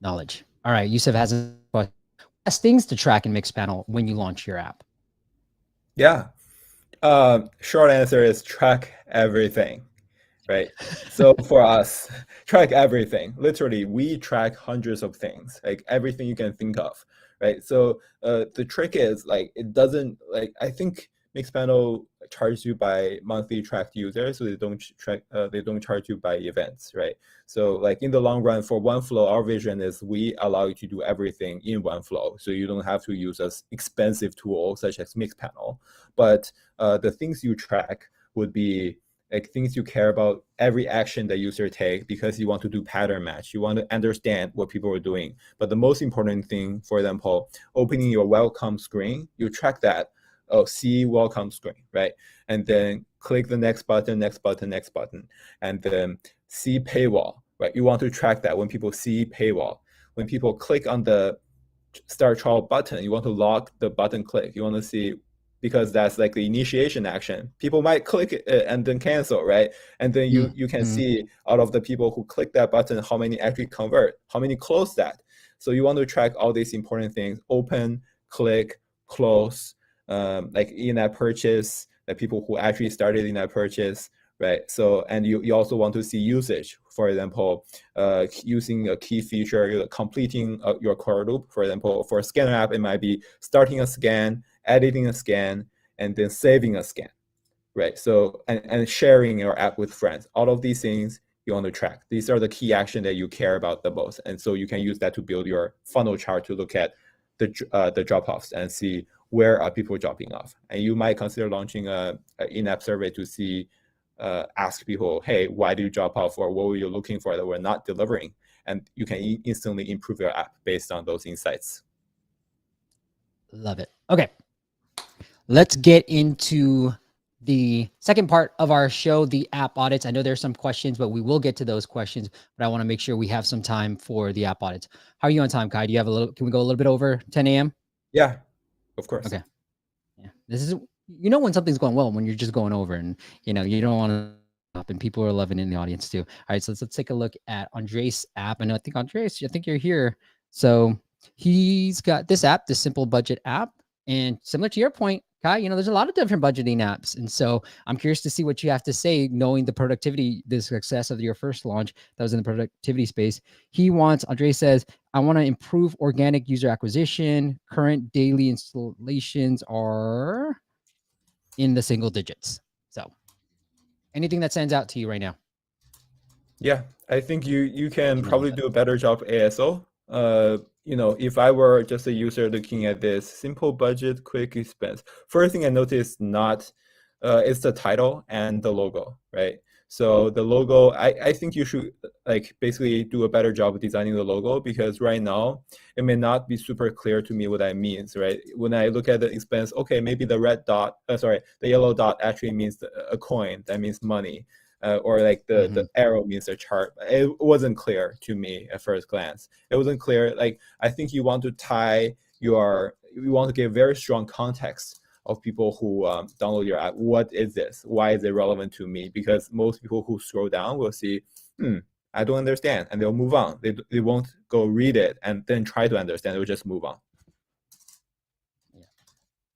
knowledge. All right, Yusuf has a question. Best things to track in Mixpanel when you launch your app. Yeah. Short answer is track everything. Right. So for us, track everything. Literally, we track hundreds of things, like everything you can think of. Right. So the trick is like it doesn't like I think Mixpanel charges you by monthly tracked users, so they don't charge you by events, right? So like in the long run, for OneFlow, our vision is we allow you to do everything in OneFlow, so you don't have to use an expensive tool such as Mixpanel. But the things you track would be like things you care about, every action that user take, because you want to do pattern match. You want to understand what people are doing. But the most important thing, for example, opening your welcome screen, you track that. Oh, see welcome screen, right? And then click the next button, and then see paywall, right? You want to track that when people see paywall. When people click on the start trial button, you want to log the button click. You want to see, because that's like the initiation action. People might click it and then cancel, right? And then you can see out of the people who click that button, how many actually convert, how many close that. So you want to track all these important things: open, click, close, like in-app purchase, the people who actually started in-app purchase, right? So, and you also want to see usage. For example, using a key feature, completing your core loop. For example, for a scanner app, it might be starting a scan, editing a scan, and then saving a scan, right? So, and sharing your app with friends. All of these things you want to track. These are the key actions that you care about the most. And so you can use that to build your funnel chart to look at the drop-offs and see where are people dropping off. And you might consider launching an in-app survey to see, ask people, hey, why do you drop off, or what were you looking for that we're not delivering? And you can instantly improve your app based on those insights. Love it. Okay. Let's get into the second part of our show, the app audits. I know there's some questions, but we will get to those questions. But I want to make sure we have some time for the app audits. How are you on time, Kai? Do you have a little? Can we go a little bit over 10 a.m.? Yeah, of course. Okay. Yeah. This is, when something's going well, when you're just going over, and you don't want to stop, and people are loving it in the audience too. All right, so let's take a look at Andres' app. And I think Andres, I think you're here. So He's got this app, this simple budget app. And similar to your point, Kai, there's a lot of different budgeting apps. And so I'm curious to see what you have to say, knowing the productivity, the success of your first launch that was in the productivity space. Andre says, I want to improve organic user acquisition. Current daily installations are in the single digits. So anything that stands out to you right now? Yeah, I think you can You know probably that. do a better job ASO. If I were just a user looking at this simple budget, quick expense, first thing I noticed not is the title and the logo, right? So the logo, I think you should basically do a better job of designing the logo, because right now it may not be super clear to me what that means, right? When I look at the expense, okay, maybe the the yellow dot actually means a coin, that means money. Or like the arrow means a chart. It wasn't clear to me at first glance. It wasn't clear. Like, I think you want to give very strong context of people who download your app. What is this? Why is it relevant to me? Because most people who scroll down will see, I don't understand, and they'll move on. They won't go read it and then try to understand. They'll just move on.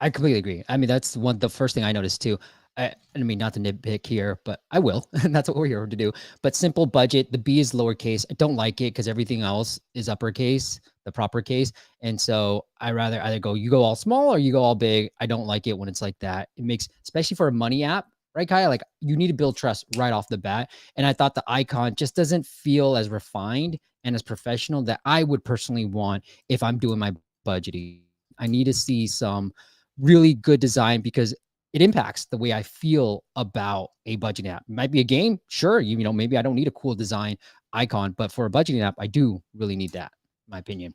I completely agree. I mean, that's the first thing I noticed too. I mean, not to nitpick here, but I will. And that's what we're here to do. But simple budget, the B is lowercase. I don't like it because everything else is uppercase, the proper case. And so I rather either you go all small or you go all big. I don't like it when it's like that. It makes, especially for a money app, right, Kai? Like, you need to build trust right off the bat. And I thought the icon just doesn't feel as refined and as professional that I would personally want if I'm doing my budgeting. I need to see some really good design because it impacts the way I feel about a budgeting app. It might be a game, sure. Maybe I don't need a cool design icon, but for a budgeting app, I do really need that, in my opinion.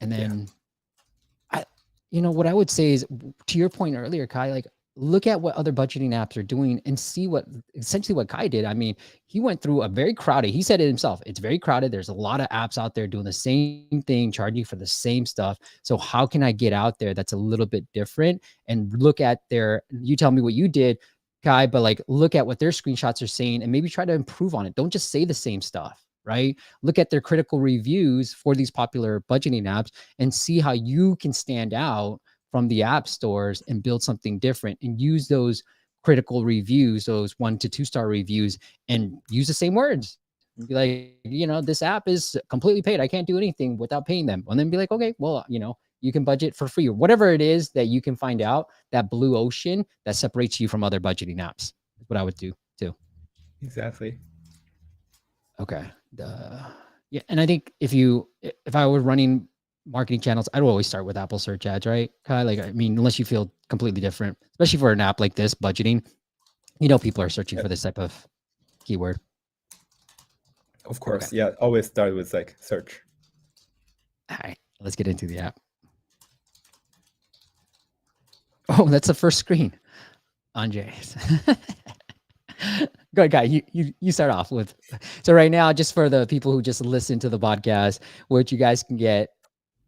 And then, what I would say is, to your point earlier, Kai, like, look at what other budgeting apps are doing and see essentially what Kai did. I mean, he went through he said it himself, it's very crowded. There's a lot of apps out there doing the same thing, charging for the same stuff. So how can I get out there that's a little bit different and look at you tell me what you did, Kai, but like, look at what their screenshots are saying and maybe try to improve on it. Don't just say the same stuff, right? Look at their critical reviews for these popular budgeting apps and see how you can stand out from the app stores and build something different, and use those critical reviews, those 1 to 2 star reviews, and use the same words. And be like, this app is completely paid. I can't do anything without paying them. And then be like, okay, well, you can budget for free or whatever it is that you can find out, that blue ocean that separates you from other budgeting apps. That's what I would do too. Exactly. Okay. Yeah, and I think if I were running marketing channels, I'd always start with Apple search ads, right, Kai? Like, I mean, unless you feel completely different, especially for an app like this, budgeting, people are searching for this type of keyword. Of course, okay. Yeah, always start with like search. All right, let's get into the app. Oh, that's the first screen. Andres. Go ahead, Guy. You start off with. So right now, just for the people who just listen to the podcast, which you guys can get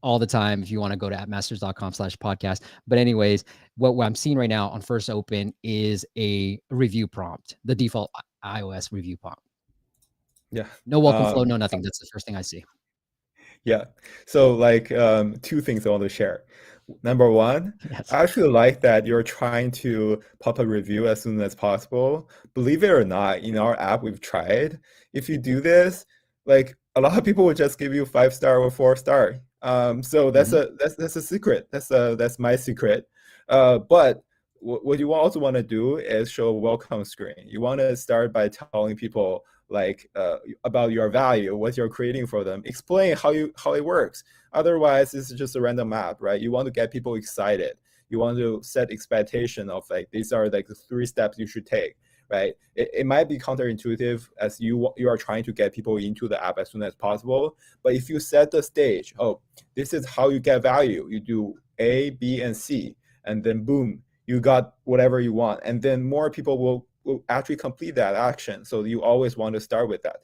all the time if you want to go to appmasters.com/podcast. But anyways, what I'm seeing right now on first open is a review prompt, the default iOS review prompt. Yeah. No welcome flow, no nothing. That's the first thing I see. Yeah. So like 2 things I want to share. Number 1, yes. I actually like that you're trying to pop a review as soon as possible. Believe it or not, in our app we've tried, if you do this, like a lot of people will just give you 5-star or 4-star. So that's a secret. That's my secret. But what you also want to do is show a welcome screen. You want to start by telling people about your value, what you're creating for them. Explain how it works. Otherwise, it's just a random app, right? You want to get people excited. You want to set expectation of like, these are like the 3 steps you should take, right? It might be counterintuitive as you are trying to get people into the app as soon as possible. But if you set the stage, this is how you get value. You do A, B, and C, and then boom, you got whatever you want. And then more people will actually complete that action. So you always want to start with that.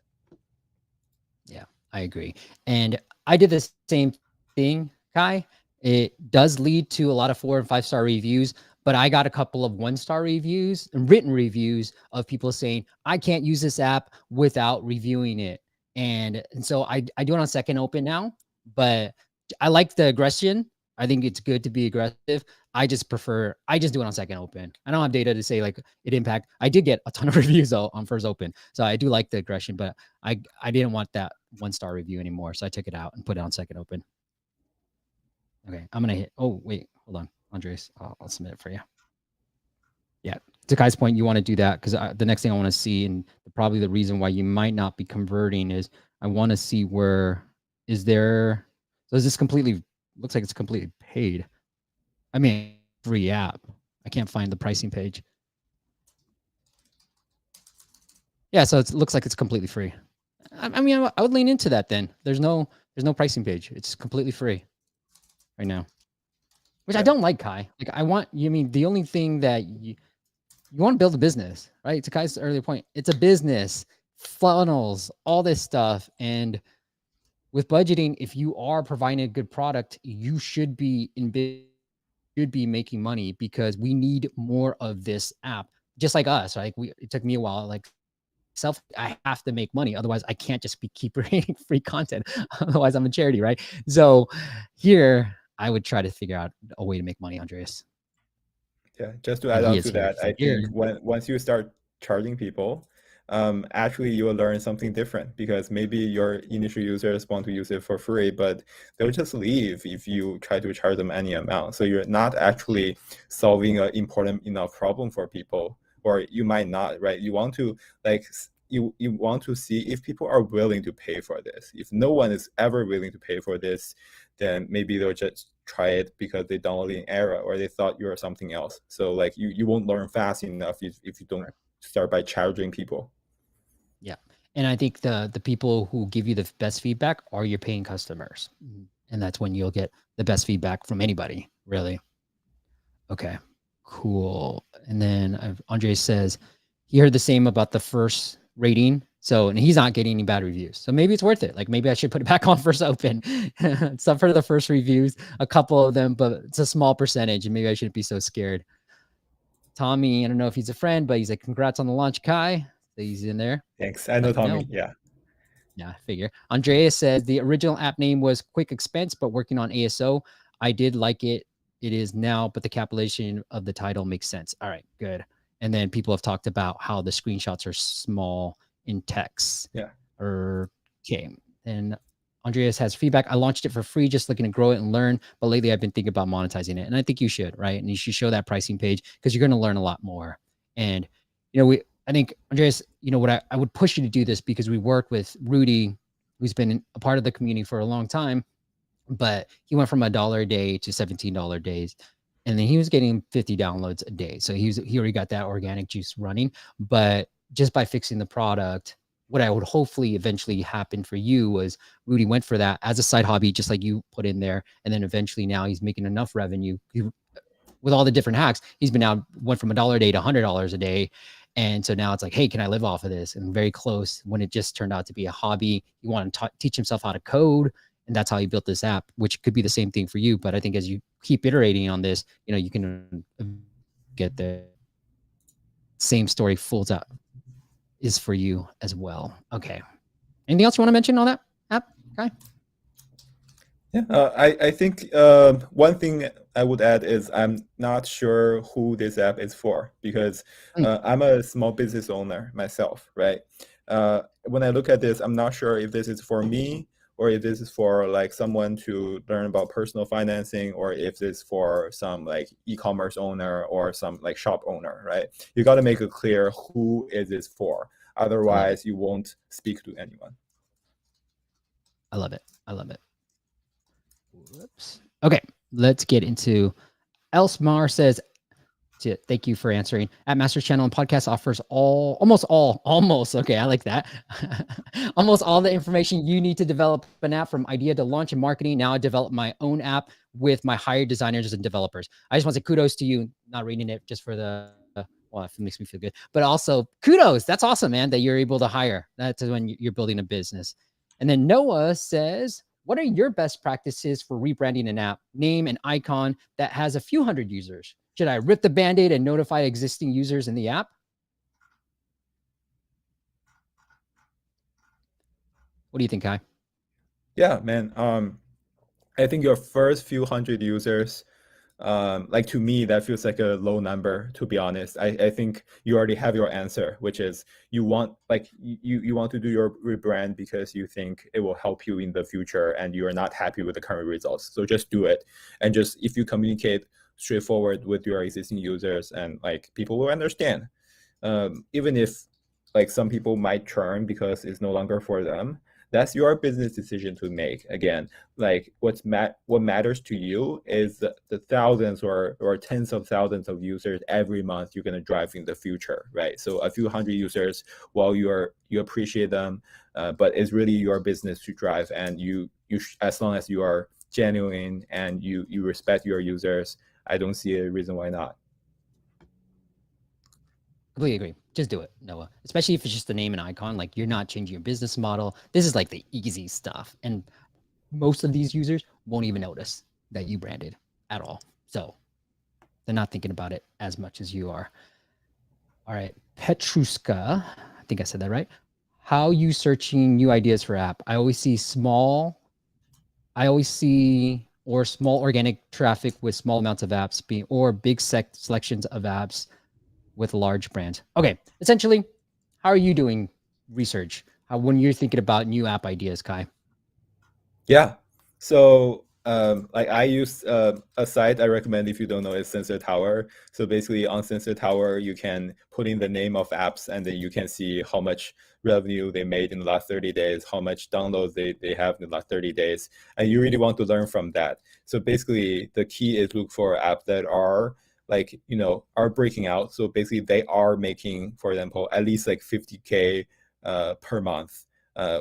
Yeah, I agree. And I did the same thing, Kai. It does lead to a lot of 4 and 5-star reviews, but I got a couple of 1-star reviews and written reviews of people saying, I can't use this app without reviewing it. And so I do it on second open now, But I like the aggression. I think it's good to be aggressive. I just do it on second open. I don't have data to say like it impact. I did get a ton of reviews though on first open. So I do like the aggression, but I didn't want that 1-star review anymore. So I took it out and put it on second open. Okay. I'm going to hit, oh, wait, hold on. Andres, I'll submit it for you. Yeah. To Kai's point, you want to do that because the next thing I want to see, and probably the reason why you might not be converting is I want to see where is there, so is this completely, looks like it's completely paid. I mean, free app. I can't find the pricing page. Yeah, so it looks like it's completely free. I mean, I would lean into that then. There's no pricing page. It's completely free right now, which I don't like, Kai. Like I want, you mean the only thing that you want to build a business, right? To Kai's earlier point, it's a business, funnels, all this stuff. And with budgeting, if you are providing a good product, you should be making money because we need more of this app. Just like us, like it took me a while, like I have to make money. Otherwise, I can't just keep creating free content. Otherwise, I'm a charity, right? So here, I would try to figure out a way to make money, Andreas. Yeah, just to And add he on is to here. that, So I here, think once you start charging people, actually you will learn something different because maybe your initial users want to use it for free, but they'll just leave if you try to charge them any amount. So you're not actually solving an important enough problem for people, or you might not, right? You want to like you want to see if people are willing to pay for this. If no one is ever willing to pay for this, then maybe they'll just try it because they downloaded an error or they thought you were something else. So like you won't learn fast enough if you don't start by charging people. yeah. And I think the people who give you the best feedback are your paying customers. And that's when you'll get the best feedback from anybody, really. Okay, cool. And then Andre says he heard the same about the first rating. So, and he's not getting any bad reviews. So maybe it's worth it. Like maybe I should put it back on first open. Some for the first reviews, a couple of them, but it's a small percentage. And maybe I shouldn't be so scared. Tommy, I don't know if he's a friend, but he's like, congrats on the launch, Kai. So he's in there. Thanks. I know Let me Tommy. know. Yeah. Yeah, I figure. Andreas says the original app name was Quick Expense, but working on ASO. I did like it. It is now, but the capitalization of the title makes sense. All right, good. And then people have talked about how the screenshots are small in text. Yeah. Okay. And Andreas has feedback. I launched it for free, just looking to grow it and learn. But lately, I've been thinking about monetizing it, and I think you should, right? And you should show that pricing page because you're going to learn a lot more. And I think, Andreas, what I would push you to do this because we work with Rudy, who's been a part of the community for a long time, but he went from $1 a day to $17 days. And then he was getting 50 downloads a day. So he already got that organic juice running. But just by fixing the product, what I would hopefully eventually happen for you was Rudy went for that as a side hobby, just like you put in there. And then eventually now he's making enough revenue. With all the different hacks, he's been now went from $1 a day to $100 a day. And so now it's like, hey, can I live off of this? And very close when it just turned out to be a hobby. He wanted to teach himself how to code. And that's how he built this app, which could be the same thing for you. But I think as you keep iterating on this, you can get the same story full out is for you as well. Okay. Anything else you want to mention on that app, Kai? Yeah, I think one thing I would add is I'm not sure who this app is for because I'm a small business owner myself, right? When I look at this, I'm not sure if this is for me or if this is for like someone to learn about personal financing or if this is for some like e-commerce owner or some like shop owner, right? You got to make it clear who is this for. Otherwise, you won't speak to anyone. I love it. I love it. Whoops. Okay, let's get into Elsmar says, thank you for answering. At Master's Channel and Podcast offers almost, okay, I like that. Almost all the information you need to develop an app from idea to launch and marketing. Now I develop my own app with my hired designers and developers. I just want to say kudos to you, not reading it just for the, well, it makes me feel good, but also kudos. That's awesome, man, that you're able to hire. That's when you're building a business. And then Noah says, what are your best practices for rebranding an app, name and icon that has a few hundred users? Should I rip the Band-Aid and notify existing users in the app? What do you think, Kai? Yeah, man. I think your first few hundred users, like to me, that feels like a low number, to be honest. I think you already have your answer, which is you want you want to do your rebrand because you think it will help you in the future and you are not happy with the current results. So just do it. And just if you communicate straightforward with your existing users, and like people will understand. Even if like some people might churn because it's no longer for them, that's your business decision to make. Again, like what matters to you is the thousands or tens of thousands of users every month you're going to drive in the future, right? So a few hundred users, while you appreciate them, but it's really your business to drive, and you as long as you are genuine and you respect your users, I don't see a reason why not. Completely agree. Just do it, Noah. Especially if it's just a name and icon. Like you're not changing your business model. This is like the easy stuff. And most of these users won't even notice that you branded at all. So they're not thinking about it as much as you are. All right. Petruska, I think I said that right. How you searching new ideas for app? I always see small organic traffic with small amounts of apps being, or big selections of apps with large brands. Okay, essentially, how are you doing research when you're thinking about new app ideas, Kai? Yeah. So like I use a site I recommend if you don't know, is Sensor Tower. So basically on Sensor Tower, you can put in the name of apps and then you can see how much revenue they made in the last 30 days, how much downloads they have in the last 30 days. And you really want to learn from that. So basically the key is look for apps that are like, are breaking out. So basically they are making, for example, at least like 50K per month.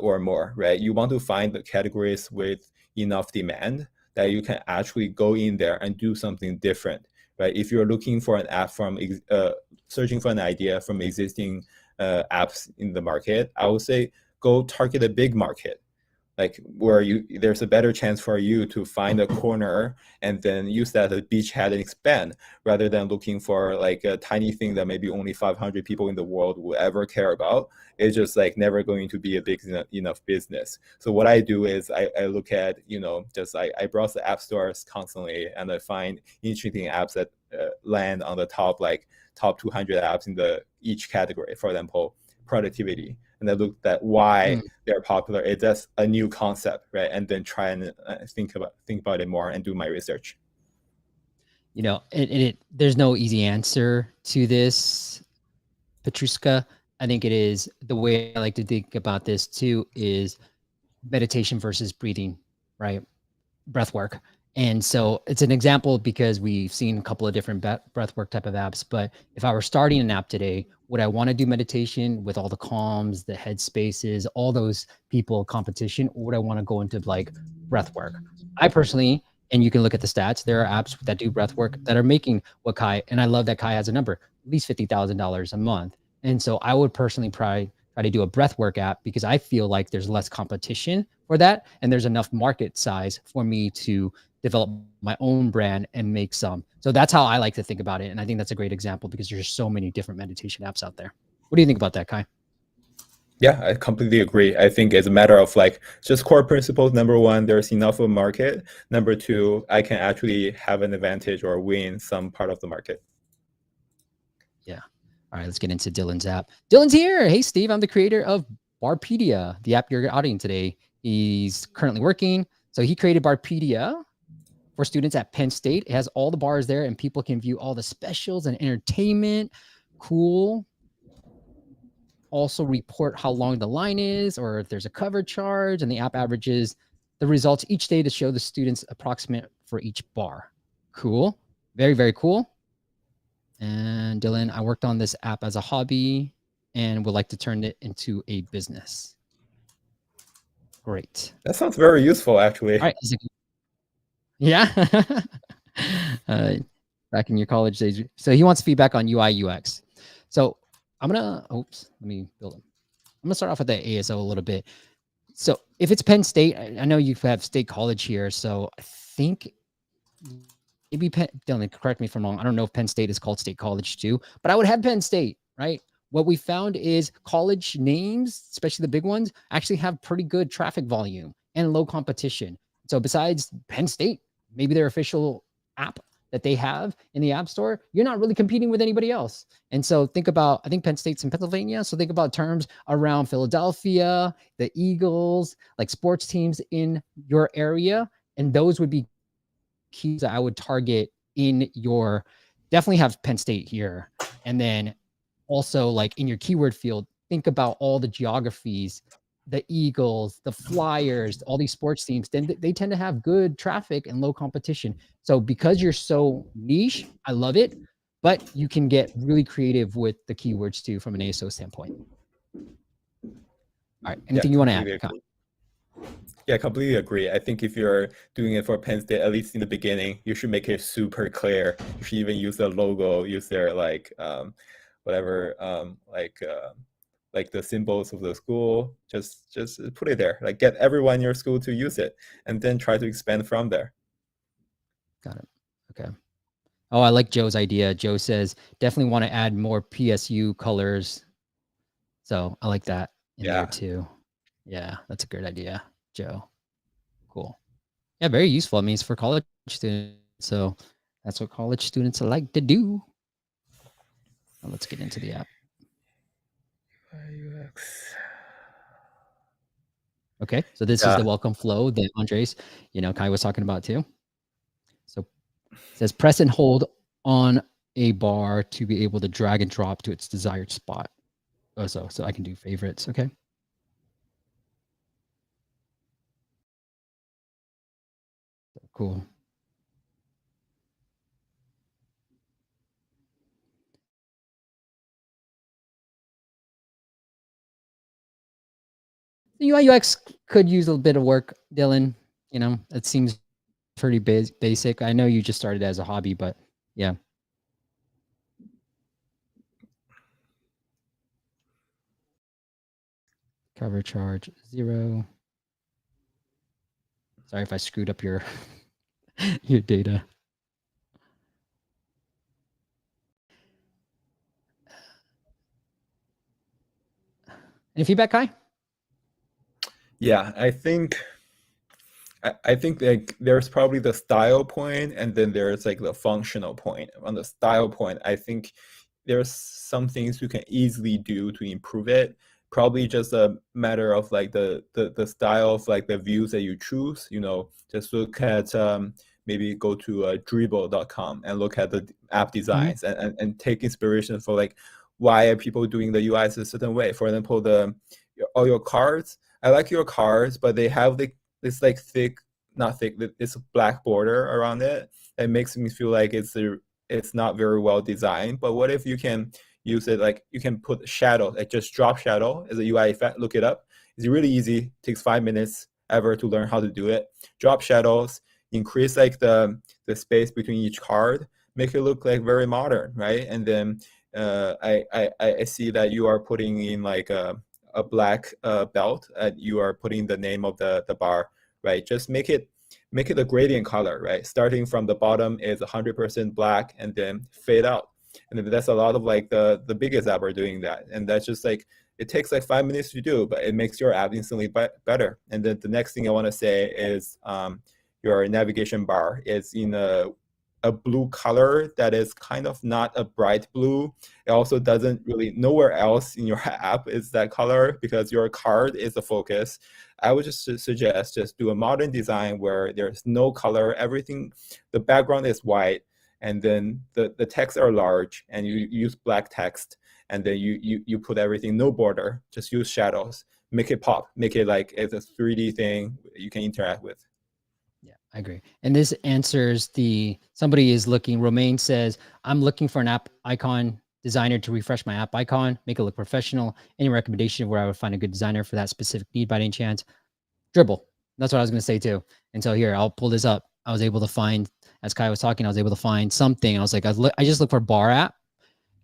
Or more, right? You want to find the categories with enough demand that you can actually go in there and do something different, right? If you're looking for an app from, searching for an idea from existing apps in the market, I would say go target a big market, like where there's a better chance for you to find a corner and then use that as a beachhead and expand, rather than looking for like a tiny thing that maybe only 500 people in the world will ever care about. It's just like never going to be a big enough business. So what I do is I look at, just I browse the app stores constantly and I find interesting apps that land on the top 200 apps in each category. For example, productivity, and I looked at why they're popular. It's just a new concept, right? And then try and think about it more and do my research. There's no easy answer to this, Petruska. I think it is, the way I like to think about this too is meditation versus breathing, right? Breath work. And so it's an example because we've seen a couple of different breathwork type of apps. But if I were starting an app today, would I want to do meditation with all the calms, the headspaces, all those people competition, or would I want to go into like breathwork? I personally, and you can look at the stats, there are apps that do breathwork that are making what Kai, and I love that Kai has a number, at least $50,000 a month. And so I would personally try to do a breathwork app because I feel like there's less competition for that. And there's enough market size for me to develop my own brand and make some. So that's how I like to think about it. And I think that's a great example because there's so many different meditation apps out there. What do you think about that, Kai? Yeah, I completely agree. I think it's a matter of like just core principles. Number one, there's enough of a market. Number two, I can actually have an advantage or win some part of the market. Yeah. All right, let's get into Dylan's app. Dylan's here. Hey, Steve, I'm the creator of Barpedia, the app you're auditing today. He's currently working. So he created Barpedia for students at Penn State. It has all the bars there and people can view all the specials and entertainment. Cool. Also report how long the line is or if there's a cover charge, and the app averages the results each day to show the students approximate for each bar. Cool. Very, very cool. And Dylan, I worked on this app as a hobby and would like to turn it into a business. Great. That sounds very useful, actually. All right. Yeah. Back in your college days. So he wants feedback on UI UX. So I'm gonna, let me build them. I'm gonna start off with the ASO a little bit. So if it's Penn State, I know you have State College here. So I think maybe Dylan, correct me if I'm wrong. I don't know if Penn State is called State College too, but I would have Penn State, right? What we found is college names, especially the big ones, actually have pretty good traffic volume and low competition. So besides Penn State, maybe their official app that they have in the App Store, you're not really competing with anybody else. And so think about, I think Penn State's in Pennsylvania. So think about terms around Philadelphia, the Eagles, like sports teams in your area. And those would be keys that I would target in your, definitely have Penn State here. And then also like in your keyword field, think about all the geographies, the Eagles, the Flyers, all these sports teams, then they tend to have good traffic and low competition. So because you're so niche, I love it, but you can get really creative with the keywords too from an ASO standpoint. All right, anything you want to add? Yeah, completely agree. I think if you're doing it for Penn State, at least in the beginning, you should make it super clear. You should even use the logo, use their like whatever like the symbols of the school. Just put it there. Like get everyone in your school to use it, and then try to expand from there. Got it. Okay. Oh, I like Joe's idea. Joe says definitely want to add more PSU colors. So I like that in there too. Yeah, that's a great idea, Joe. Cool. Yeah, very useful. I mean, it's for college students. So that's what college students like to do. Now let's get into the app. Okay, so this is the welcome flow that Andres, Kai was talking about too. So it says press and hold on a bar to be able to drag and drop to its desired spot. Oh, so I can do favorites. Okay. Cool. The UI UX could use a bit of work, Dylan. It seems pretty basic. I know you just started as a hobby, but yeah. Cover charge 0. Sorry if I screwed up your your data. Any feedback, Kai? Yeah, I think like there's probably the style point, and then there's like the functional point. On the style point, I think there's some things you can easily do to improve it. Probably just a matter of like the style of like the views that you choose. Just look at maybe go to dribble.com and look at the app designs and take inspiration for like why are people doing the UIs a certain way. For example, all your cards. I like your cards, but they have this like not thick, this black border around it. It makes me feel like it's not very well designed. But what if you can use it, like you can put shadow, like just drop shadow as a UI effect, look it up. It's really easy, takes 5 minutes ever to learn how to do it. Drop shadows, increase like the space between each card, make it look like very modern, right? And then I see that you are putting in like a black belt, and you are putting the name of the bar, right? Just make it a gradient color, right? Starting from the bottom is 100% black and then fade out. And then that's a lot of like the biggest app are doing that. And that's just like, it takes like 5 minutes to do, but it makes your app instantly better. And then the next thing I want to say is your navigation bar is in a blue color that is kind of not a bright blue. It also doesn't really, nowhere else in your app is that color because your card is the focus. I would just suggest just do a modern design where there's no color, everything, the background is white, and then the texts are large, and you use black text, and then you put everything, no border, just use shadows, make it pop, make it like it's a 3D thing you can interact with. Yeah, I agree. And this answers somebody is looking, Romaine says, I'm looking for an app icon designer to refresh my app icon, make it look professional. Any recommendation where I would find a good designer for that specific need by any chance? Dribble. That's what I was going to say too. And so here, I'll pull this up. I was able to find, as Kai was talking, I was able to find something. I was like, I just look for bar app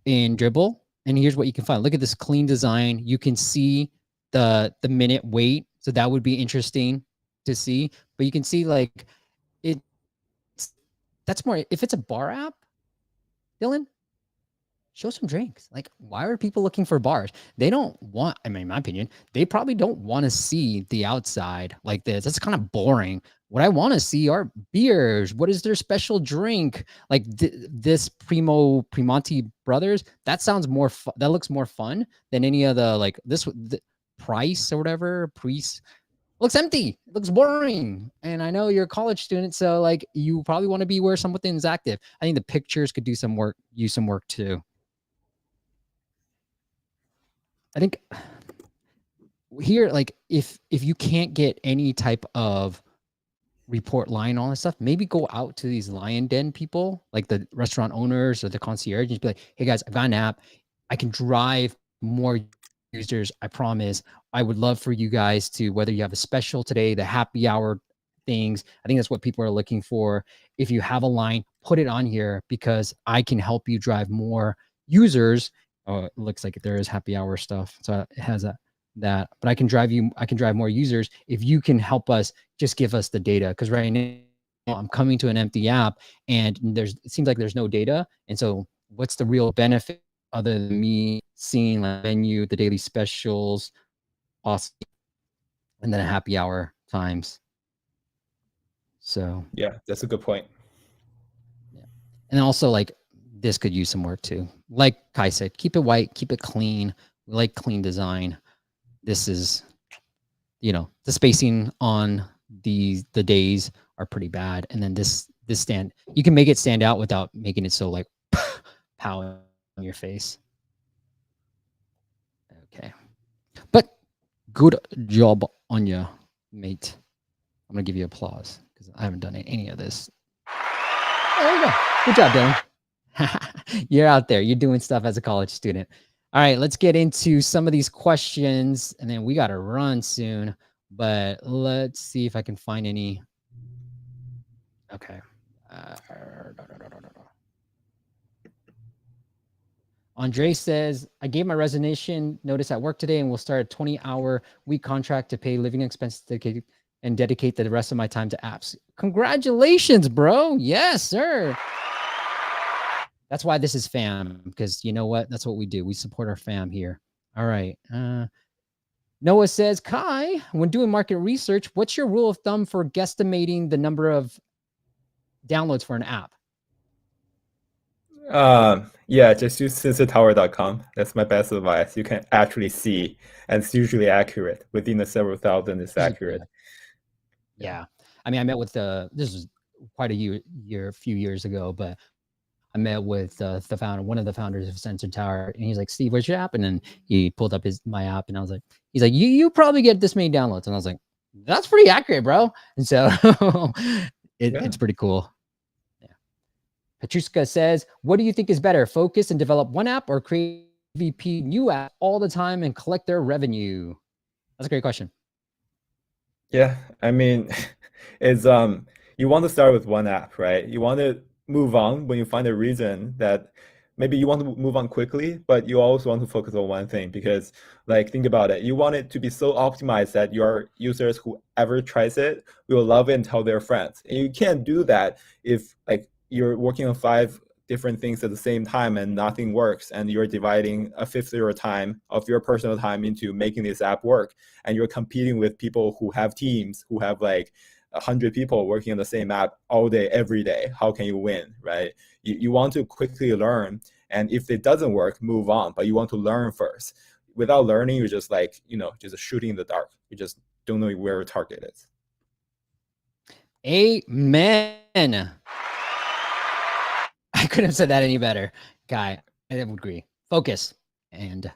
in Dribble. And here's what you can find. Look at this clean design. You can see the minute wait. So that would be interesting to see. But you can see like that's more, if it's a bar app, Dylan, show some drinks. Like, why are people looking for bars? They don't want, I mean, in my opinion, they probably don't want to see the outside like this. That's kind of boring. What I want to see are beers. What is their special drink? Like this Primonti Brothers. That sounds more. That looks more fun than any of the like this Price or whatever. Priest looks empty. It looks boring. And I know you're a college student, so like you probably want to be where something's active. I think the pictures could do some work, use some work too. I think here, like if you can't get any type of report line, all this stuff, maybe go out to these lion den people, like the restaurant owners or the concierge, and just be like, hey guys, I've got an app. I can drive more users. I promise. I would love for you guys to, whether you have a special today, the happy hour things. I think that's what people are looking for. If you have a line, put it on here because I can help you drive more users. Oh, it looks like there is happy hour stuff. So it has that, but I can drive more users if you can help us, just give us the data. Because right now I'm coming to an empty app and it seems like there's no data. And so what's the real benefit other than me seeing the menu, the daily specials, awesome, and then a happy hour times. So yeah, that's a good point. Yeah. And also like this could use some work too. Like Kai said, keep it white, keep it clean. We like clean design. This is, you know, the spacing on the days are pretty bad. And then this stand, you can make it stand out without making it so like pow on your face. Okay. But good job on you, mate. I'm gonna give you applause because I haven't done any of this. There you go. Good job, Dylan. You're out there. You're doing stuff as a college student. All right, let's get into some of these questions, and then we got to run soon. But let's see if I can find any. Okay. Andre says, I gave my resignation notice at work today and will start a 20-hour week contract to pay living expenses and dedicate the rest of my time to apps. Congratulations, bro. Yes, sir. That's why this is fam, because you know what? That's what we do. We support our fam here. All right. Noah says, Kai, when doing market research, what's your rule of thumb for guesstimating the number of downloads for an app? Yeah, just use sensortower.com. That's my best advice. You can actually see, and it's usually accurate. Within the several thousand, it's accurate. Yeah. I mean, I met with this was quite a few years ago, but I met with the founder, one of the founders of Sensor Tower, and he's like, Steve, what's your app? And then he pulled up my app, and I was like, he's like, you probably get this many downloads. And I was like, that's pretty accurate, bro. And so it's pretty cool. Yeah. Petruska says, what do you think is better, focus and develop one app or create VP new app all the time and collect their revenue? That's a great question. Yeah, I mean, it's you want to start with one app, right? You want to move on when you find a reason that maybe you want to move on quickly, but you also want to focus on one thing because, like, think about it. You want it to be so optimized that your users, whoever tries it, will love it and tell their friends. And you can't do that if, like, you're working on 5 different things at the same time and nothing works, and you're dividing a fifth of your time, of your personal time, into making this app work, and you're competing with people who have teams, who have like 100 people working on the same app all day, every day. How can you win, right? You want to quickly learn, and if it doesn't work, move on, but you want to learn first. Without learning, you're just like, just shooting in the dark. You just don't know where your target is. Amen. I couldn't have said that any better, Guy. I would agree. Focus. And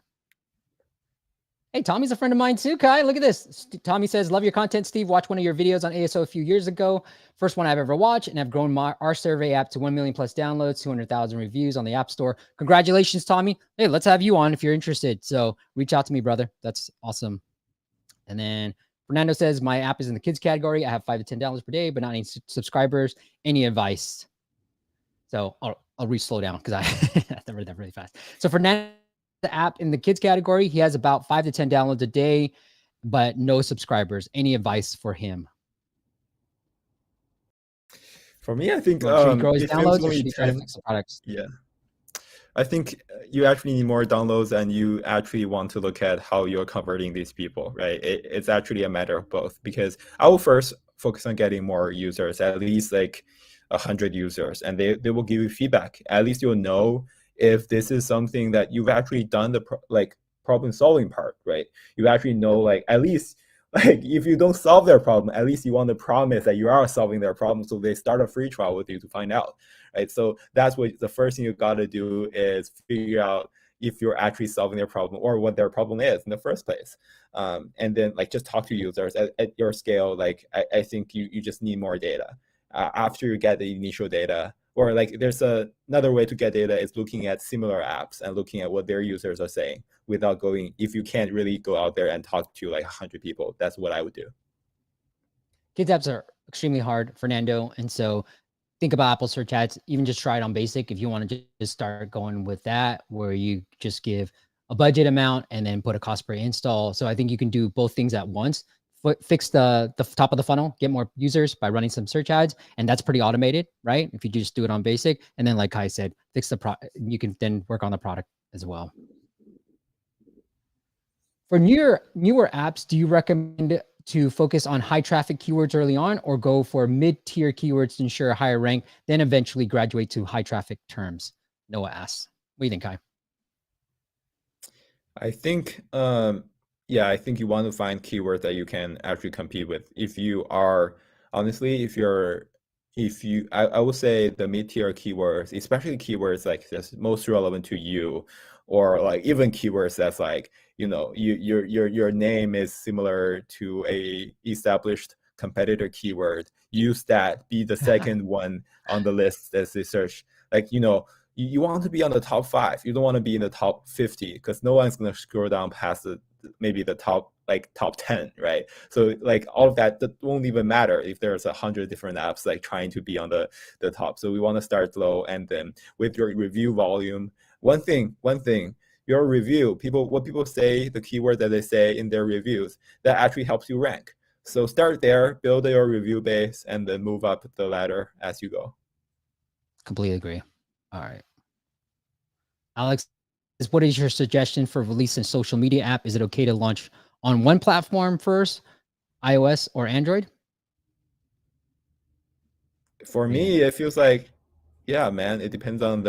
hey, Tommy's a friend of mine too, Kai. Look at this. Tommy says, love your content, Steve. Watched one of your videos on ASO a few years ago. First one I've ever watched, and I've grown our survey app to 1 million plus downloads, 200,000 reviews on the App Store. Congratulations, Tommy. Hey, let's have you on if you're interested. So reach out to me, brother. That's awesome. And then Fernando says, my app is in the kids category. I have 5 to 10 downloads per day, but not any subscribers. Any advice? So I'll slow down because I read that really fast. So Fernando, the app in the kids category, he has about 5 to 10 downloads a day, but no subscribers. Any advice for him? For me, I think should he grow his downloads or should he try to tend, fix the products? Yeah. I think you actually need more downloads, and you actually want to look at how you're converting these people, right? It's actually a matter of both, because I will first focus on getting more users, at least like 100 users, and they will give you feedback. At least you'll know if this is something that you've actually done the problem solving part, right? You actually know, like, at least like if you don't solve their problem, at least you want to promise that you are solving their problem, so they start a free trial with you to find out, right? So that's what the first thing you got to do, is figure out if you're actually solving their problem or what their problem is in the first place. And then like just talk to users at your scale. Like I think you just need more data. After you get the initial data, or like there's another way to get data is looking at similar apps and looking at what their users are saying, without going, if you can't really go out there and talk to like 100 people. That's what I would do. Kids apps are extremely hard, Fernando. And so think about Apple search ads, even just try it on basic. If you want to just start going with that, where you just give a budget amount and then put a cost per install. So I think you can do both things at once. Fix the top of the funnel, get more users by running some search ads. And that's pretty automated, right? If you just do it on basic. And then like Kai said, fix the product, you can then work on the product as well. For newer apps, do you recommend to focus on high traffic keywords early on, or go for mid-tier keywords to ensure a higher rank, then eventually graduate to high traffic terms? Noah asks. What do you think, Kai? I think, yeah, I think you want to find keywords that you can actually compete with. If you are, honestly, I would say the mid-tier keywords, especially keywords like that's most relevant to you, or like even keywords that's like, your name is similar to a established competitor keyword. Use that, be the second one on the list as they search. Like, you want to be on the top 5. You don't want to be in the top 50, because no one's going to scroll down past maybe the top 10, right? So like all of that won't even matter if there's 100 different apps like trying to be on the top. So we want to start low, and then with your review volume, one thing, your review, what people say, the keyword that they say in their reviews, that actually helps you rank. So start there, build your review base, and then move up the ladder as you go. Completely agree. All right. Alex, what is your suggestion for releasing a social media app? Is it okay to launch on one platform first, iOS or Android? For me, it feels like, yeah, man, it depends on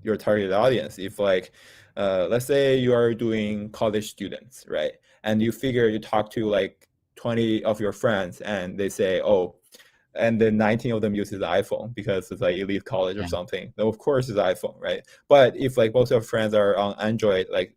your target audience. If like, let's say you are doing college students, right? And you figure you talk to like 20 of your friends, and they say, oh, and then 19 of them uses the iPhone because it's like elite college or something. Then of course it's iPhone, right? But if like most of your friends are on Android, like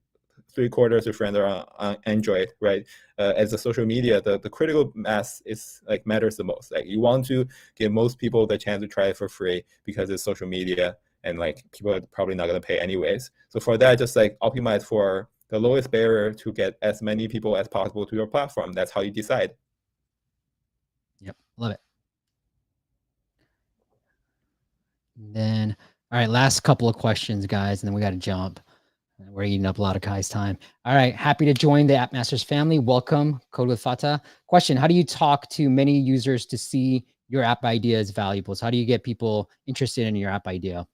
3/4 of friends are on Android, right? As a social media, the critical mass is like matters the most. Like you want to give most people the chance to try it for free because it's social media, and like people are probably not going to pay anyways. So for that, just like optimize for the lowest barrier to get as many people as possible to your platform. That's how you decide. Yep, love it. Then, all right, last couple of questions, guys, and then we got to jump. We're eating up a lot of Kai's time. All right, happy to join the App Masters family. Welcome, Code with Fata. Question, how do you talk to many users to see your app idea is valuable? So how do you get people interested in your app idea?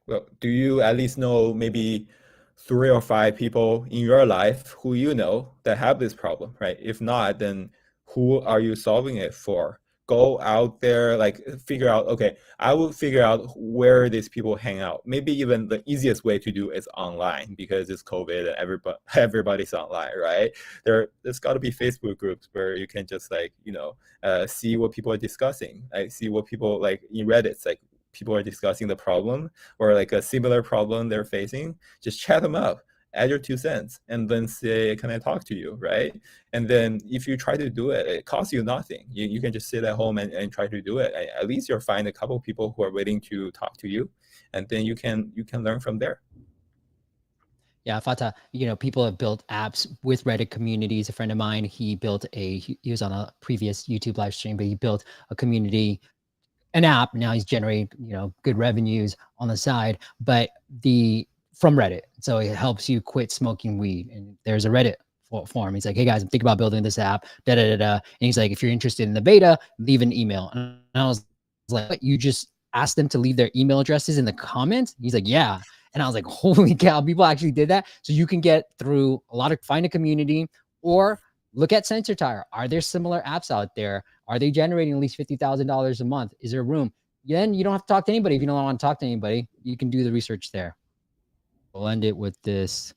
Well, do you at least know maybe 3 or 5 people in your life who you know that have this problem, right? If not, then who are you solving it for? Go out there, like figure out, okay, I will figure out where these people hang out. Maybe even the easiest way to do is online, because it's COVID and everybody's online, right? There's got to be Facebook groups where you can just like, see what people are discussing. Like see what people like in Reddit, like people are discussing the problem or like a similar problem they're facing. Just chat them up, add your 2 cents, and then say, can I talk to you, right? And then if you try to do it, it costs you nothing. You can just sit at home and try to do it. At least you'll find a couple people who are willing to talk to you, and then you can learn from there. Yeah, Fata, people have built apps with Reddit communities. A friend of mine, he was on a previous YouTube live stream, but he built a community, an app. Now he's generating, good revenues on the side, but from Reddit. So it helps you quit smoking weed. And there's a Reddit forum. He's like, hey guys, I'm thinking about building this app, And he's like, if you're interested in the beta, leave an email. And I was like, what? You just asked them to leave their email addresses in the comments? He's like, yeah. And I was like, holy cow, people actually did that. So you can get through a lot of, find a community, or look at Sensor Tire. Are there similar apps out there? Are they generating at least $50,000 a month? Is there room? Then you don't have to talk to anybody. If you don't want to talk to anybody, you can do the research there. We'll end it with this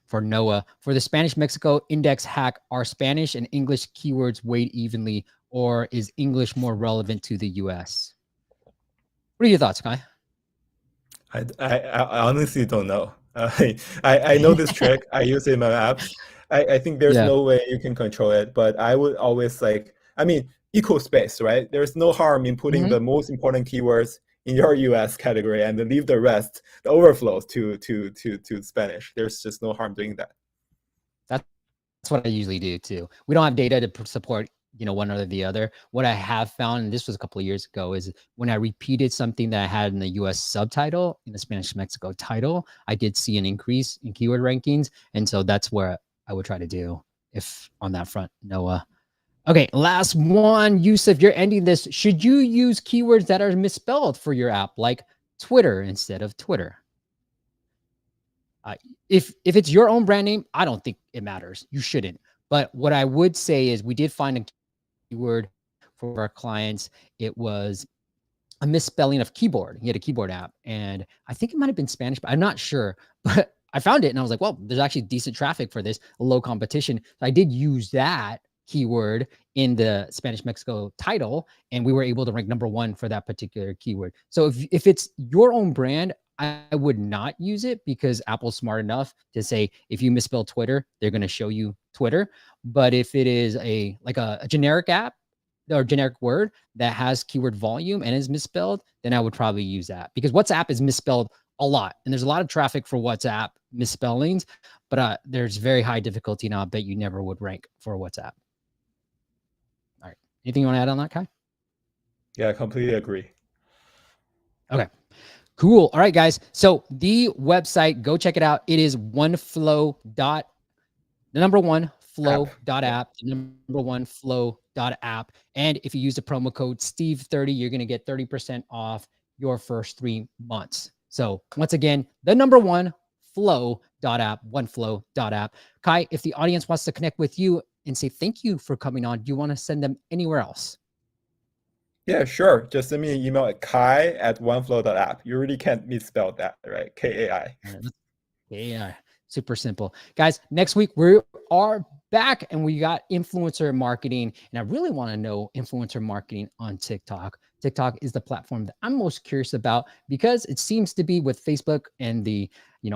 for Noah. For the Spanish-Mexico index hack, are Spanish and English keywords weighed evenly, or is English more relevant to the US? What are your thoughts, Kai? I honestly don't know. I know this trick. I use it in my apps. I think there's no way you can control it, but I would always equal space, right? There's no harm in putting the most important keywords in your US category and then leave the rest, the overflows to Spanish. There's just no harm doing that. That's what I usually do too. We don't have data to support, one or the other. What I have found, and this was a couple of years ago, is when I repeated something that I had in the US subtitle, in the Spanish Mexico title, I did see an increase in keyword rankings. And so that's where I would try to do if on that front, Noah. Okay, last one. Yusuf, you're ending this. Should you use keywords that are misspelled for your app, like Twitter instead of Twitter? If it's your own brand name, I don't think it matters. You shouldn't. But what I would say is we did find a keyword for our clients. It was a misspelling of keyboard. He had a keyboard app, and I think it might have been Spanish, but I'm not sure. But I found it, and I was like, well, there's actually decent traffic for this, low competition. So I did use that keyword in the Spanish Mexico title, and we were able to rank #1 for that particular keyword. So if it's your own brand, I would not use it, because Apple's smart enough to say, if you misspell Twitter, they're going to show you Twitter. But if it is a generic app or generic word that has keyword volume and is misspelled, then I would probably use that, because WhatsApp is misspelled a lot. And there's a lot of traffic for WhatsApp misspellings, but there's very high difficulty, and I'll bet you never would rank for WhatsApp. All right. Anything you want to add on that, Kai? Yeah, I completely agree. Okay. Cool. All right, guys. So the website, go check it out. It is oneflow.app, #1flow.app. And if you use the promo code Steve30, you're going to get 30% off your first 3 months. So once again, the #1 flow.app, oneflow.app. Kai, if the audience wants to connect with you and say thank you for coming on, do you want to send them anywhere else? Yeah, sure. Just send me an email at kai@oneflow.app. You really can't misspell that, right? KAI. Yeah, super simple. Guys, next week we are back, and we got influencer marketing. And I really want to know influencer marketing on TikTok. TikTok is the platform that I'm most curious about, because it seems to be, with Facebook and the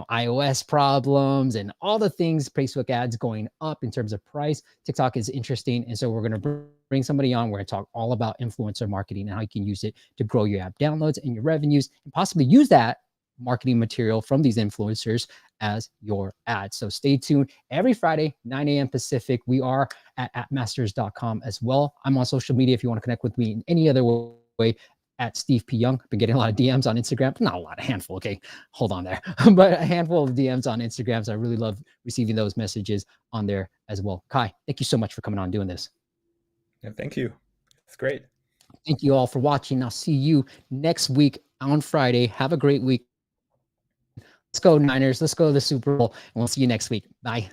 iOS problems and all the things, Facebook ads going up in terms of price, TikTok is interesting. And so we're going to bring somebody on. We're going to talk all about influencer marketing and how you can use it to grow your app downloads and your revenues, and possibly use that marketing material from these influencers as your ad. So stay tuned. Every Friday, 9 a.m. Pacific. We are at appmasters.com as well. I'm on social media if you want to connect with me in any other way, at Steve P. Young. I've been getting a lot of DMs on Instagram. Not a lot, a handful. Okay, hold on there. But a handful of DMs on Instagram. So I really love receiving those messages on there as well. Kai, thank you so much for coming on and doing this. Yeah, thank you. It's great. Thank you all for watching. I'll see you next week on Friday. Have a great week. Let's go Niners. Let's go to the Super Bowl, and we'll see you next week. Bye.